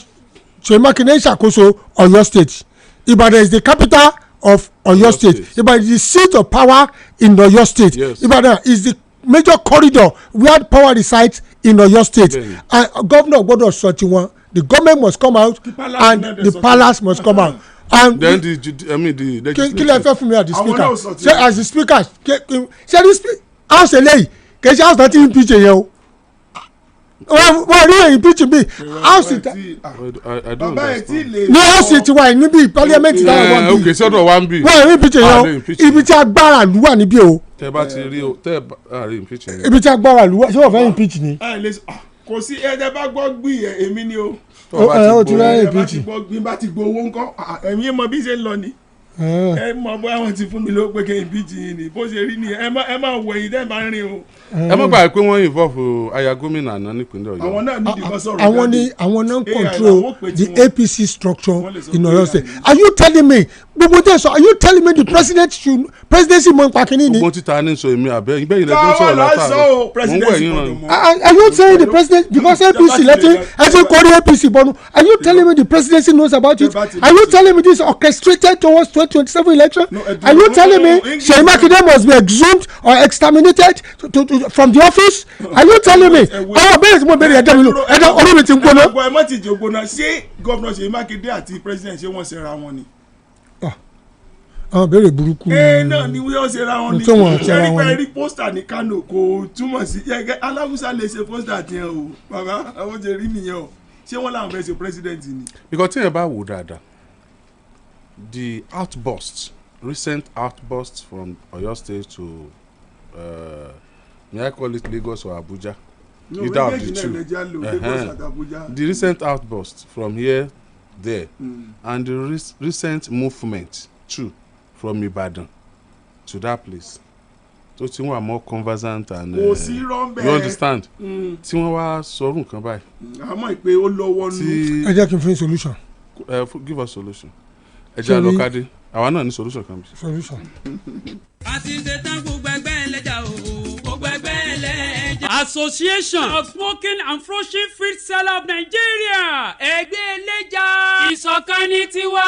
Ṣèyí Mákindé ṣàkóso Ọ̀yọ́ state. Ìbàdàn is the capital of Ọ̀yọ́ state. Ìbàdàn is the seat of power in Ọ̀yọ́ state. Yes. Ìbàdàn is the major corridor where power resides in Ọ̀yọ́ state. And governor gbọ́dọ̀ sọ tiwọn. The government must come out and the palace must come out. And then the legislature. Kí lè fẹ́ fún mi as the speaker? Say as the speaker ṣe the speaker house eléyìí kì í ṣe house náà ti ń pitch yẹn o. Wọ́n rí èyí pitch bí house I don't understand. ní house ti wà níbí parliament náà wà níbí. Okay sọ́dọ̀ wa ń bì. Wọ́n rí pitch yẹn o ibi tí agbára ìlú wà níbí o. Tẹ́ bá ti rí o tẹ́ bá rí pitch yẹn. Ibi tí agbára ìlú wà ṣé wọ́n fẹ́ yín pitch ni. Kò sí ẹ̀jẹ̀ bá gbọ́ gbì èmi ni o. O ti rẹ́ yín pitch. Bí bá ti gbowó ńkọ́ ẹ̀mí mọ bí ṣe ń lọ ni. ẹ mọ bóyá wọn ti fún mi ló pé kí n bí jiyín ni bó ṣe rí ni ẹ máa wọ èyí tẹ́ ẹ bá ń rìn o. ẹ má gbàgbé pé wọ́n involve aya gómìnà àná nípínlẹ̀ Ọ̀yọ́. àwọn náà ní ìdìbò sọ̀rọ̀ jáde. àwọn náà control the APC structure in Ọ̀yọ́ state. Are you telling me gbogbo tẹ sọ, are you telling me the presidency mọ nípa kínní ni. gbogbo títa ní sọ èmi àbẹ ìgbẹ́ yìí lẹ́tọ́ sọ̀rọ̀ látàrọ mọ̀ ń wẹ̀ yín rán. Are you saying the president because APC let's kọrí APC bọ́nu, are you telling me the presidency knows about it? Are you telling me this orchestrated towards 2027 election? Are you telling me Seyi Makinde must be exhumed or exterminated from the office? Are you telling me? ọ̀rọ̀ bẹ́ẹ̀ tí mo bẹ̀rẹ̀ ẹ̀dá mi lò ẹ̀dá orí mi ti ń gbóná. ẹ má ti jẹ ògbóná ṣé gómìnà Seyi Makinde àti president ṣé wọ́n ṣera wọn ni. àwọn béèrè burúkú. náà ni wọ́n ṣera wọn ni. ṣẹ́rí pé rí pósítà ní Kano kò túmọ̀ sí aláwùsá lè ṣe pósítà tiẹ̀ o bàbá àwọn ṣe rí nìyẹn o ṣé wọ́n làwọn fẹ́ ṣe president ni. because tí yẹn bá wò dáadáa the recent outburst from Oyo State to may I call it Lagos or Abuja? No, either of the two. The recent outburst from here, there, and the recent movement too from Ibadan to that place. So tí wọ́n are more conversant and you understand? Tí wọ́n wá sọ̀rọ̀ nǹkan báyìí. àmọ́ ìpè ó lọ́wọ́ nù. ẹ jẹ́ kí n fún solution. Give us solution. ẹ jẹ́ àlọ́kadé àwa náà ní solution kan. solution. àti ṣetán gbogbo ẹgbẹ́ ẹlẹ́jà o gbogbo ẹgbẹ́ ẹlẹ́jà. Association of Smoking and Flushing Feed Seller of Nigeria ẹgbẹ́ ẹlẹ́jà ìṣọ̀kan ní tiwa.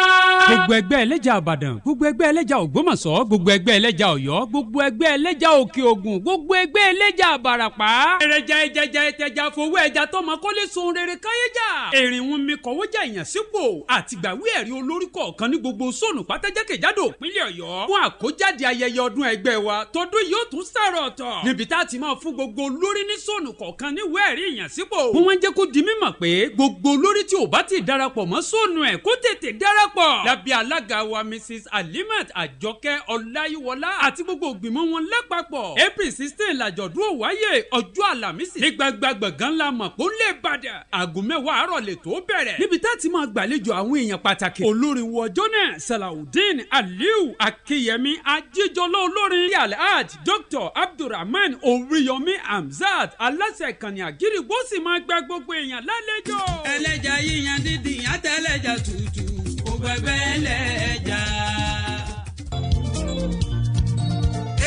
gbogbo ẹgbẹ́ ẹlẹ́jà Ìbàdàn gbogbo ẹgbẹ́ ẹlẹ́jà Ògbómọ̀ṣọ́ gbogbo ẹgbẹ́ ẹlẹ́jà Ọ̀yọ́ gbogbo ẹgbẹ́ ẹlẹ́jà Òkè Ògùn gbogbo ẹgbẹ́ ẹlẹ́jà Ìbàràpá. èrèjà ìjẹjà ìtẹjà fowó ẹja tọmọ kọ́lé sun rere káyéjà. èrìnwó mi kọ̀wéjà ìyànsípò àtìgbàwé ẹ̀rí olórí kọ̀ọ̀kan ní gbogbo sóònù pátájákèjádò ìpínlẹ̀ Ọ̀yọ́ fún àkójáde ayẹyẹ ọdún ẹgbẹ́ wa tọdún yóò tún sàrọ̀ ọ̀tọ̀ níbi tá a ti máa fún gbogbo olórí ní sóònù kọ̀ọ̀kan ní wẹ́ẹ̀rí ìyànsípò. wọ́n jẹ́ kó di mímọ̀ pé gbogbo olórí tí ò bá ti darapọ̀ mọ́ sóònù ẹ̀ kó tètè darapọ̀. lábẹ́ alága wa Mrs. Alimat Àjọkẹ́ Ọláyíwọlá àti gbogbo ògbìmọ̀ wọn lápapọ̀. April 16 làjọ̀dún ò wáyé ọjọ́ Àlàmísì ní gbagba gbọ̀ngàn la mọ̀ pé ó lè bàdàn. aago 10 àárọ̀ lè tó bẹ̀rẹ̀ níbi tá a ti máa gbàlejò àwọn èèyàn pàtàkì. olórin wọ ọjọ́ náà Salawudeen Aliu Akínyẹmí Ajíjọlá olórin Alhaji Dr. Abdulrahman Oriyomi Hamzat aláṣẹ ìkànnì Àgídìgbò sì máa gba gbogbo èèyàn lálejò. ẹlẹ́jà yíyan dídì àtẹlẹ́jà tútù gbogbo ẹgbẹ́ ẹlẹ́jà.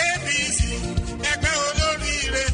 APC ẹgbẹ́ olóríire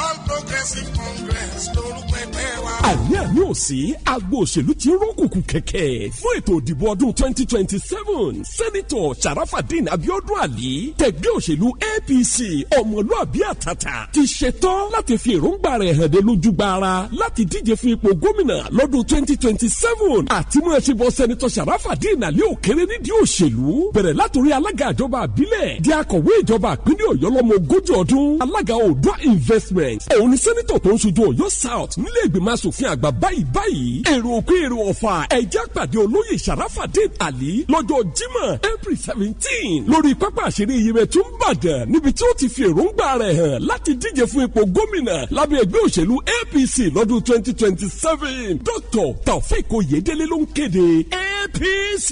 All Progressive Congress lórúkọ ẹgbẹ́ wa. àní ò sí agbo òṣèlú tí ń rókùnkùn kẹ̀kẹ́ fún ètò ìdìbò ọdún 2027 sẹ́nitọ̀ Sharafadeen Abiodun Ali tẹ̀gbẹ́ òṣèlú APC ọmọlúàbí àtàtà ti ṣetán láti fi èròǹgbà rẹ̀ hàn dé lójúgbàrà láti díje fún ipò gómìnà lọ́dún 2027 àti mú ẹṣin bọ sẹ́nitọ̀ Sharafadeen Ali òkèrè nídìí òṣèlú bẹ̀rẹ̀ látòrí alága ìjọba àbílẹ̀ di akọ̀wé ìjọba ìpínlẹ̀ Ọ̀yọ́ lọ́mọ 40 ọdún alága Oòduà Investment òun ni sẹ́nitọ̀ tó ń ṣojú Ọ̀yọ́ South nílé ìgbìmọ̀ asòfin àgbà báyìí èrò òkú èrò ọ̀fà ẹ̀jẹ̀ àpàdé olóyè Sharafadeen Ali lọ́jọ́ Jímọ̀ April 17 lórí pápá àṣírí Yemẹtu Ìbàdàn níbi tí ó ti fi èròǹgbà rẹ̀ hàn láti díje fún ipò gómìnà lábẹ́ ẹgbẹ́ òṣèlú APC lọ́dún 2027 Dr. Taofeek Oyèdélé ló ń kéde APC.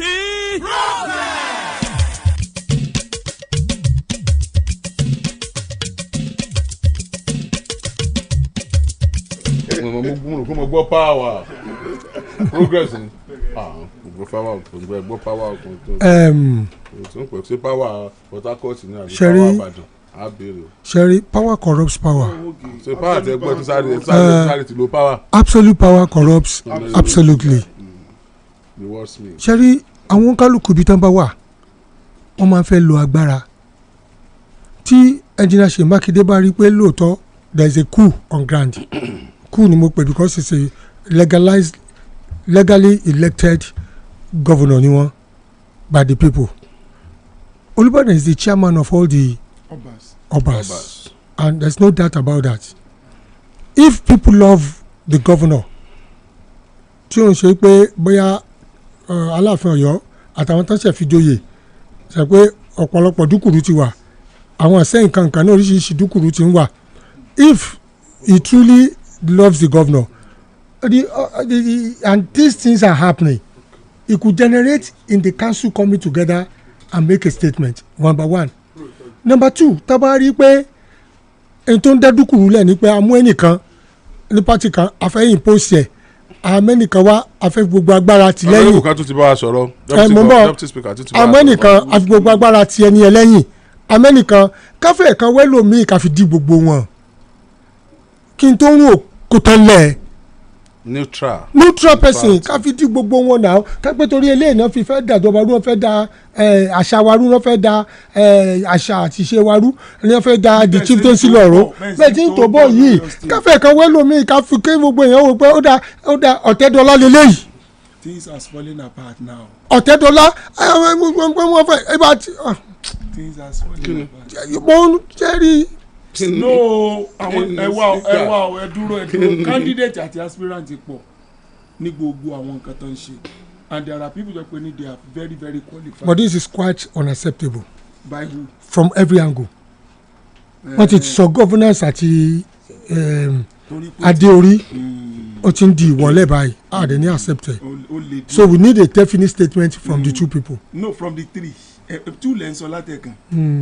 mo gbọ́ power progress ni gbọ́ power tó ń pè sí power Port Harcourt ní àbí power Ìbàdàn á béèrè. sherry power corrupts power. ṣe power tẹ gbọ́ tó sáré ti lo power. absolute power corrupts absolutely. sherry àwọn kálukú ibi tán bá wà wọ́n máa ń fẹ́ lo agbára tí engineer Seyi Makinde bá rí pé lóòótọ́ there is a coup on ground. Coup ni mo pè because it's a legally elected governor ni wọ́n by the people. Olubadan is the chairman of all the Obas. And there's no doubt about that. If people love the governor tí ó ń ṣe pé bóyá Aláàfin Ọ̀yọ́ àtàwọn tó ń ṣe fìdóye ṣe pé ọ̀pọ̀lọpọ̀ dúkùrú ti wà àwọn àṣẹ nǹkan kan náà oríṣiríṣi dúkùrú ti ń wà. If he truly loves the governor and these things are happening, it could generate in the council coming together and make a statement number one. Number two, tá bá rí pé ẹni tó ń dẹ́dúkùrú lẹ̀ ní pé amú ẹnìkan ní pátì kan afẹ́ impose ẹ̀ amẹ́nìkan wá afẹ́ gbogbo agbára ti lẹ́yìn. ọlọ́run kan tó ti bá wa sọ̀rọ̀ deputy speaker tó ti bá wa sọ̀rọ̀. amẹ́nìkan àfi gbogbo agbára ti ẹni ẹ lẹ́yìn amẹ́nìkan káfẹ́ kan wẹ́lòmíì káfi di gbogbo wọn kí n tó ń rò kó tán lẹ̀ neutral person káfi di gbogbo wọn náà kápẹ́ torí eléyìí náà fi fẹ́ dàjọba rú wọn fẹ́ da àṣà wa rú wọn fẹ́ da àṣà àti ìṣe wa rú wọn fẹ́ da the chieftaincy lọ́rọ̀ bẹ́ẹ̀ tí ń tó bọ̀ yìí káfẹ́ kan wẹ́lòmíì káfi ké gbogbo èèyàn wò pé ó da Ọ̀tẹ́dọ́lá lélẹ́yìí. Things are falling apart now. Ọ̀tẹ́dọ́lá wọ́n fẹ́ ibà tí. Things are falling apart. mo ń jẹ́rìí. No, ẹ dúró candidate àti aspirant pọ̀ ní gbogbo àwọn nǹkan tó ń ṣe and there are people that they are very very qualified. But this is quite unacceptable. By who? From every angle. Wọ́n ti sọ governance àti Adéorí ó ti ń di ìwọlé báyìí they ní accepted. So we need a definite statement from the two people. No, from the three. Two lens látẹ̀kàn.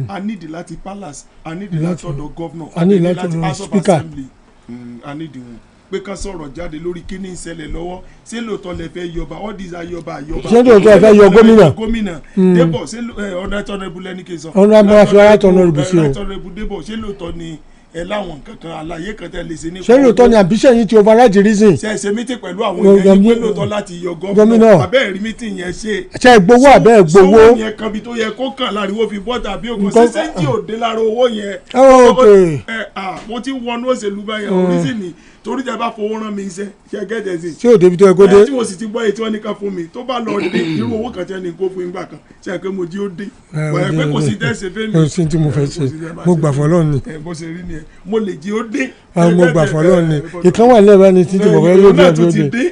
I need láti palace, I need láti ọ̀dọ̀ governor, I need láti house of speaker. assembly. I need wọn pé ká sọ̀rọ̀ jáde lórí kíní ìṣẹ̀lẹ̀ lọ́wọ́ ṣé lóòótọ́ lè fẹ́ yọba all these are yọba. ṣé lóòótọ́ lè fẹ́ yọ gómìnà Débọ̀ ṣé ọ̀nà tọ́nẹ̀bù lẹ́ni kì í sọ. ọ̀nà àfihàn tọ́nẹ̀bù sí o. tọ́nẹ̀bù Débọ̀ ṣé lóòótọ́ ni ẹ láwọn kankan àlàyé kan tẹ́ lè ṣe ní. ṣé lóòótọ́ ni ambition yìí ti override the reason. ṣe ṣe meeting pẹ̀lú àwọn èèyàn yìí pé lóòótọ́ láti yọ gómìnà abẹ́ rí meeting yẹn ṣe. ṣe gbowó abẹ́ gbowó. sọ́wọ́ yẹn kan bí tó yẹ kó kàn láriwo fi bọ́ tàbí ògùn ṣẹṣẹ tí ò dé lára owó yẹn. mo ti wọnú òṣèlú báyẹn oríṣi ni torí tẹ bá fowó rán mi iṣẹ́ ṣe gẹ́gẹ́ sí. ṣé òde ibi tó yẹ kó dé. tí mo sì ti gbọ́ èyí tí wọ́n ní ká fún mi tó bá lọ dé irú owó kan tẹ́ ní kó fún ìgbà kan ṣe é pé mo jí ó dé. bọ̀yẹ̀ pé kò sí tẹ́sẹ̀ fẹ́ mi. kò sí tí mo fẹ́ ṣe mo gbà fọ́lọ́ ni. bó ṣe rí nìyẹn mo lè jí ó dé. mo gbà fọ́lọ́ ni ìkan wà lẹ́ẹ̀bá ni títí bọ̀ fẹ́ yóò dé àbí ó dé.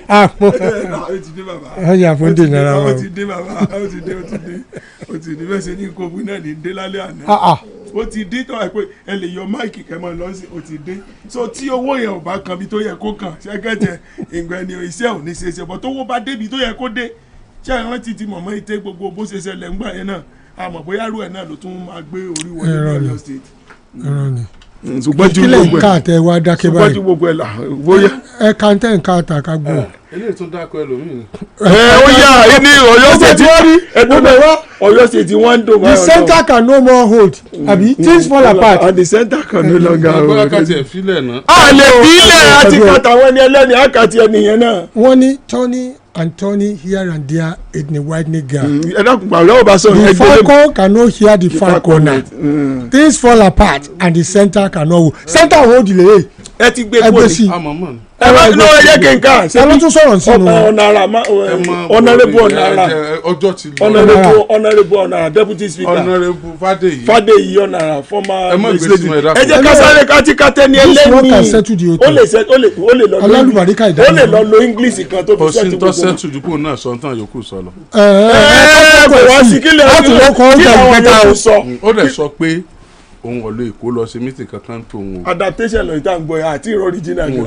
ó yà fún dè náírà wa. ó ti dé bàbá ó ti dé bẹ́ẹ̀ ṣe ní kó fún náà ní dé lálẹ́ àná ó ti dé tó ẹ pé ẹ lè yọ máìkì kẹmọ lọ sí ó ti dé so tí owó yẹn ò bá kan bí tó yẹ kó kàn ṣẹgẹjẹ ìgbà ni iṣẹ́ ò ní ṣe ṣe bọ tó wó bá débi tó yẹ kó dé ṣé ìrántí ti mọ̀mọ́ ìtẹ́ gbogbo bó ṣe ṣẹlẹ̀ ńgbà yẹn náà àmọ́ bóyá rú ẹ̀ náà ló tún máa gbé orí wọlé ní Ọ̀yọ́ state. ṣùgbọ́n tí gbogbo ẹ̀ ká tẹ wá dákẹ́ báyìí ṣùgbọ́n tí gbogbo ẹ̀ là bóyá. ẹ ká ń tẹ̀ ń ká ta ká gbọ́. eléyìí tún dákọ ẹlòmíì. ó yà ní Ọ̀yọ́ state Ọ̀yọ́ state wọ́n ń dò the center can no more hold àbí things fall apart. and the center can no longer hold. ọgbọ́n àkàtì ẹ̀ fílẹ̀ náà. a lè fílẹ̀ àti kàtàwọn ẹni ẹlẹ́ni àkàtì ẹni yẹn náà. wọ́n ní turning and turning here and there in the widening gap. ẹ dákun pàrọ̀ ọba sọ. the falcon cannot hear the falconer. Things fall apart and the center cannot hold. Center hold lè. ẹ ti gbé kó ní. ẹ bá ní wọ́n yẹ kí n ká. ẹ ló tún sọ̀rọ̀ sínú. ọ̀nàrà ọ̀nàrẹ́bù ọ̀nàrà ọjọ́ ti lọ. ọ̀nàrẹ́bù ọ̀nàrà deputy speaker. ọ̀nàrẹ́bù Fádèyí ọ̀nàrà former legislative. ẹ jẹ́ ká sáré kátíkátẹ́ ní ẹlẹ́ni. ó lè lọ lo English kan tó fi sẹ́tù gbogbo. kò sí tó sẹ́tù dùkú náà sọ tán yòókù sọ lọ. kò wá sí kílẹ̀ ó dẹ̀ sọ pé òun ọ̀lọ́ èkó lọ sí mítì kankan tó òun. adaptation lọ ìta ń gbọ́ ya àti ìrọ̀ original ni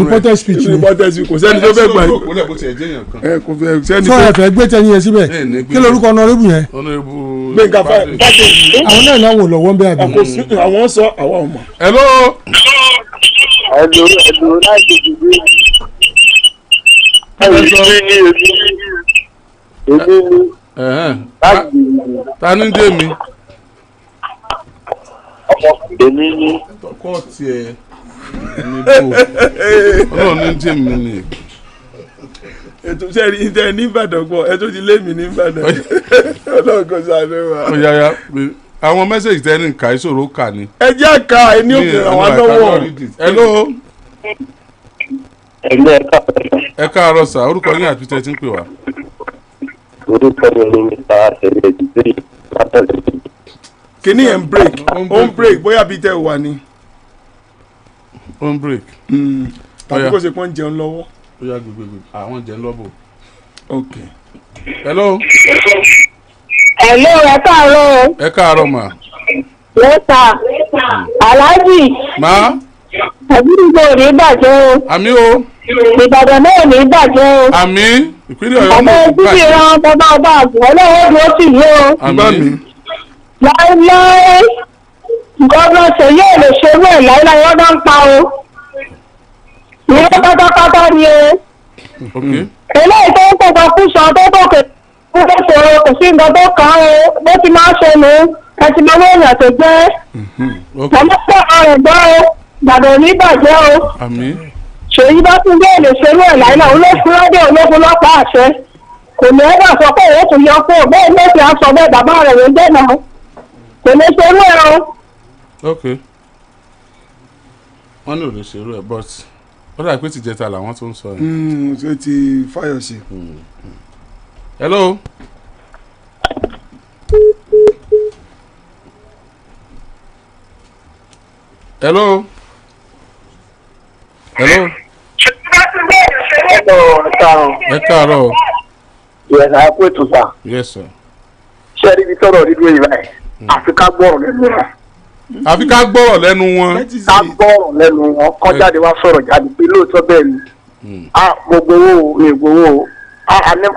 reported speech ni kò sẹ́ni tó fẹ́ gbà yìí. kò lẹ́bù tí ẹ̀ jẹ́yàn kan. kò fẹ́ sẹ́ni tó. sọ ẹ̀fẹ̀ gbé tẹ́yìn yẹn síbẹ̀ kí lórúkọ ọ̀nàrẹ́bù yẹn. ọ̀nàrẹ́bù Gbẹ̀ngà Fádèyí. àwọn náà láwọn ò lọ́wọ́ ń bẹ́ àbí. àwọn sọ àwọn ọmọ. hello. láti dìde. ta ni dé mi. èmi ni. kọ́ tiẹ̀ ní bò ọlọ́run ní jẹ́ mi ni. ètò sẹ́ni ìtẹ́ ní Ìbàdàn gbọ́ ẹ tó ti lé mi ní Ìbàdàn ọlọ́run kò sáré wa. ó yára àwọn mẹ́sẹ̀gì tẹ́ ní nǹka ìṣòro kà ní. ẹ jẹ́ àká ẹni òkè àwọn lọ́wọ́. hello. ẹ káàárọ̀ sà orúkọ yín àti tẹ́ ti ń pè wá. orúkọ mi ni mr àtẹlẹdìdì látọ̀lẹ́dì. kìíní ẹ̀ ń break ó ń break bóyá bíi tẹ́ ò wà ní. ó ń break. tàbí kò ṣe pọ́n jẹun lọ́wọ́. ó yá gbogbo àwọn jẹun lọ́bọ̀. ok. hello. hello ẹ káàárọ̀. ẹ káàárọ̀ mà. lẹ́tà aláàjì. má. àbúrò ìgbà òní bàjẹ́ o. àmì o. Ìbàdàn náà ní ìbàjẹ́ o. àmín ìpínlẹ̀ Ọ̀yọ́ Ọmọ ìdílé ran bàbá ọba àgbọ̀ ọlọ́wọ́ ló sì yé o. àmín Láíláí gọ́dọ̀ ṣèyí ò lè ṣerú ẹ̀ láíláí wọ́n bá ń pa o. Ìyẹn pátápátá ni o. Eléyìí tó ń kọ̀ọ̀kan kú sọ tó kọ̀ọ̀kan kú tó ṣòro kò sí nǹkan tó kàn án o. Bó ti máa ń ṣe nù ẹ ti mọ èèyàn tó jẹ́. Ọmọ pọ̀ àrùn gbọ́ o. Ìbàdàn ní ìbàjẹ́ o. àmín Ṣèyí bá tún bẹ́ẹ̀ lè ṣerú ẹ̀ láìláì olófin rádíò ológun lọ́pàá àṣẹ kò ní ẹ́ bá sọ pé òun kò yọ kó bẹ́ẹ̀ ló ti aṣọ bẹ́ẹ̀ bàbá rẹ̀ ló jẹ́ náà kò ní ṣerú ẹ̀ o. ok wọ́n ní ò lè ṣerú ẹ̀ but ó dàbí pé tìjẹta làwọn tó ń sọ yẹn. ṣé ti Fáyọ̀ṣe. hello. hello. hello. ẹ káàárọ̀. Yes, I put to sir. yes sir. Ṣé ibi tọ́rọ̀ nínú ìwà ẹ̀? Àfi ká gbọ́rọ̀ lẹ́nu wọn. àfi ká gbọ́rọ̀ lẹ́nu wọn. Ká gbọ́rọ̀ lẹ́nu wọn. Kọ́ jáde wá sọ̀rọ̀ jáde pé lóòótọ́ bẹ́ẹ̀ ni. Mo gbowó o, mi gbowó o.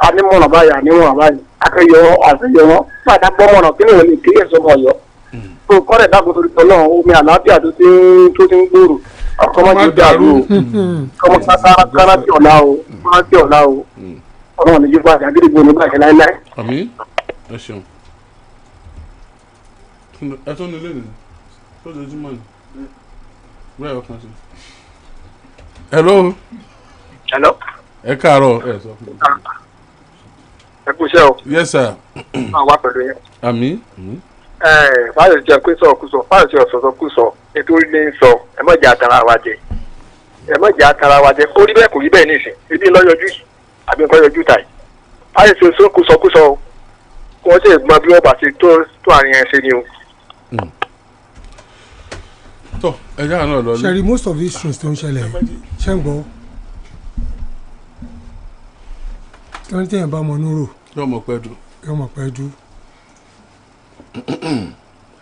Anímọ̀ràn báyìí, anímọ̀ràn báyìí. Akẹ́yọ̀ àṣeyọ̀ wọn. Fàdá gbọ́mọ̀ràn kí ni òun lè kéye sọmọ ọ̀yọ́. Tó kọ́rẹ̀ dákun torí tọ́lọ́ omi àlàáfíà tó ti ń gbòòrò. Ọkọ̀ máa ti dàrú o. Ọmọ kára tí ọ̀la o. Kára tí ọ̀la o. Ọlọ́run ní jípa àti àgídìgbò ní bàjẹ́ láíláí. àmín ẹ ṣeun ẹ tó nílé nìyí tó lójúmọ́ ni bẹ́ẹ̀ ọkàn sí. hello. Hello. ẹ káàárọ̀ ẹ sọ fún mi. Ẹ kú iṣẹ́ o. yes sir. Máa wá pẹ̀lú yẹn. àmín. Báyọ̀ jẹ́ pé sọ̀kúsọ báyọ̀ jẹ́ ọ̀sọ̀sọ̀kúsọ nítorí ní sọ ẹ má jẹ́ àtàrà wa jẹ ẹ má jẹ́ àtàrà wa jẹ ó rí bẹ́ẹ̀ kò rí bẹ́ẹ̀ nísìn ibi lọ́yọjú yìí àbí nǹkan yọjú tàyí báyọ̀ ṣe sọ̀kúsọ o kí wọ́n sì gbọ́n bí wọ́n bá ṣe tó àárín ẹ̀ ṣe ni o. tó ẹja náà lọ. ṣe rí most of these things tó ń ṣẹlẹ̀ ṣe ń gbọ́ tí wọ́n tẹ̀yìn bá mọ núrò yóò mọ̀ pẹ́ dùn. yóò mọ̀ pẹ́ dùn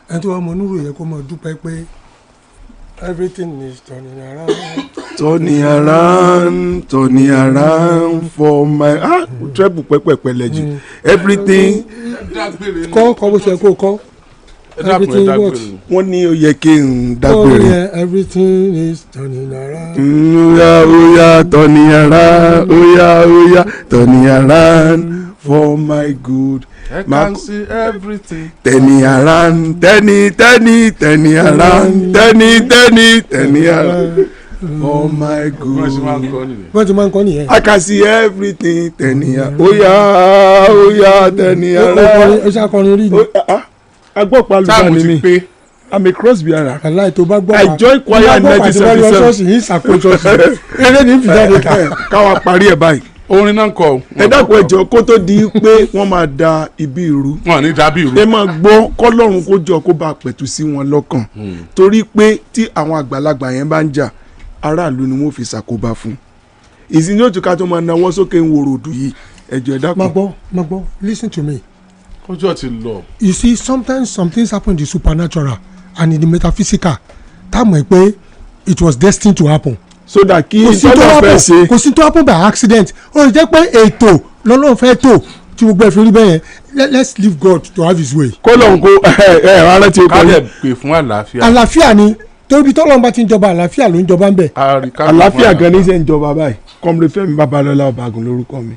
ẹni tó wà mọ núrò yẹ kó mọ dúpẹ́ pé everything is turning around. turning around for my treble pẹ́pẹ́pẹ́ lẹ́jù everything. kọ́ bó ṣe kó kọ́ everything what. wọ́n ní ó yẹ kí n dágbére. everything is turning around. oya turning around oya turning around for my good. I can see everything. Turning around turning around turning around for my good. wọ́n ti máa ń kọ́ nìyẹn. I can see everything turning around oya turning around. ó ṣàkọrin rí ni. agbọ́pọ̀ alùpàá ni mi I'm a cross bearer. aláì tó bá gbọ́ I joined choir in 1977. ṣọ́ọ̀ṣì yìí ṣàkóso ṣọ́ọ̀ṣì eré ní ìfìjáde ká. káwa parí ẹ̀ báyìí. orin náà kọ. ẹ dákun ẹ jọ̀ọ́ kó tó di pé wọ́n máa da ibi ìrú. wọn ní dàbí ìrú. ẹ máa gbọ́ kọ́lọ́run kó jọ kó bá pẹ̀tù sí wọn lọ́kàn. torí pé tí àwọn àgbàlagbà yẹn bá ń jà aráàlú ni wọ́n fi ṣàkóbá fún. ìsìn ní òtún ká tó máa nawọ́ sókè ń wo ròdù yìí ẹ jọ̀ọ́ ẹ dákun. má gbọ́ listen to me. ọjọ́ ti lọ. you see sometimes some things happen in the supernatural and in the metaphysical tá mọ̀ pé it was destined to happen. so that kí ìjọba fẹ́ ṣe. kò sí tó happen by accident ó jẹ́ pé ètò lọ́lọ́run fẹ́ tó tí gbogbo ẹ̀ fi rí bẹ́ẹ̀ yẹn let's leave God to have his way. kó lóun kó ara ti kọ́ ká lè pè fún àlàáfíà. àlàáfíà ni torí tọ́lọ́run bá ti ń jọba àlàáfíà ló ń jọba ń bẹ̀. àlàáfíà gan ní sẹ́ ń jọba báyìí kọ́mọdé Fẹ́mi Babalọ́lá Ọbàgùn lórúkọ mi.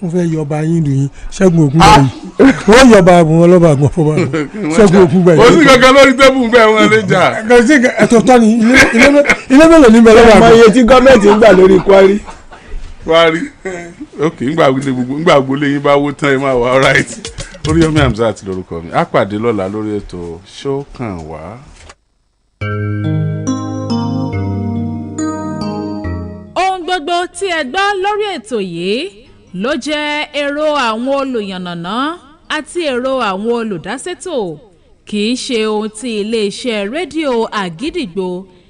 wọ́n fẹ́ yọba yín dùn yín Ṣẹ́gun Ògúngbà yìí wọ́n yọba àbùn ọlọ́bàgùn fọba Ṣẹ́gun Ògúngbà yìí. ó sì kankan lórí tẹ́bù bẹ́ẹ̀ wọ́n lè jà. ẹ̀tọ́ tọ́ ni ilé mélòó ní bẹ̀rẹ̀ ọmọ iye tí gọ́ọ̀mẹ̀ntì ń gbà lórí Kwari. ok ngbà gbogbo lẹ́yìn bá wó tán ẹ máa wà alright. Oríyọmí Hamzat lórúkọ mi á pàdé lọ́la lórí ètò ṣó kàn wá. ohun gbogbo tí ẹ gbọ́ lórí ètò yìí ló jẹ́ èrò àwọn olùyànnàná àti èrò àwọn olùdásètò kì í ṣe ohun tí iléeṣẹ́ rédíò àgídìgbò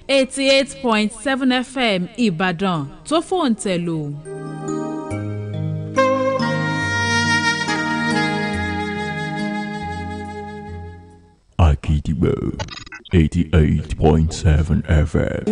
88.7 FM Ìbàdàn tó fòǹtẹ̀ lù. Àgídìgbò 88.7 FM.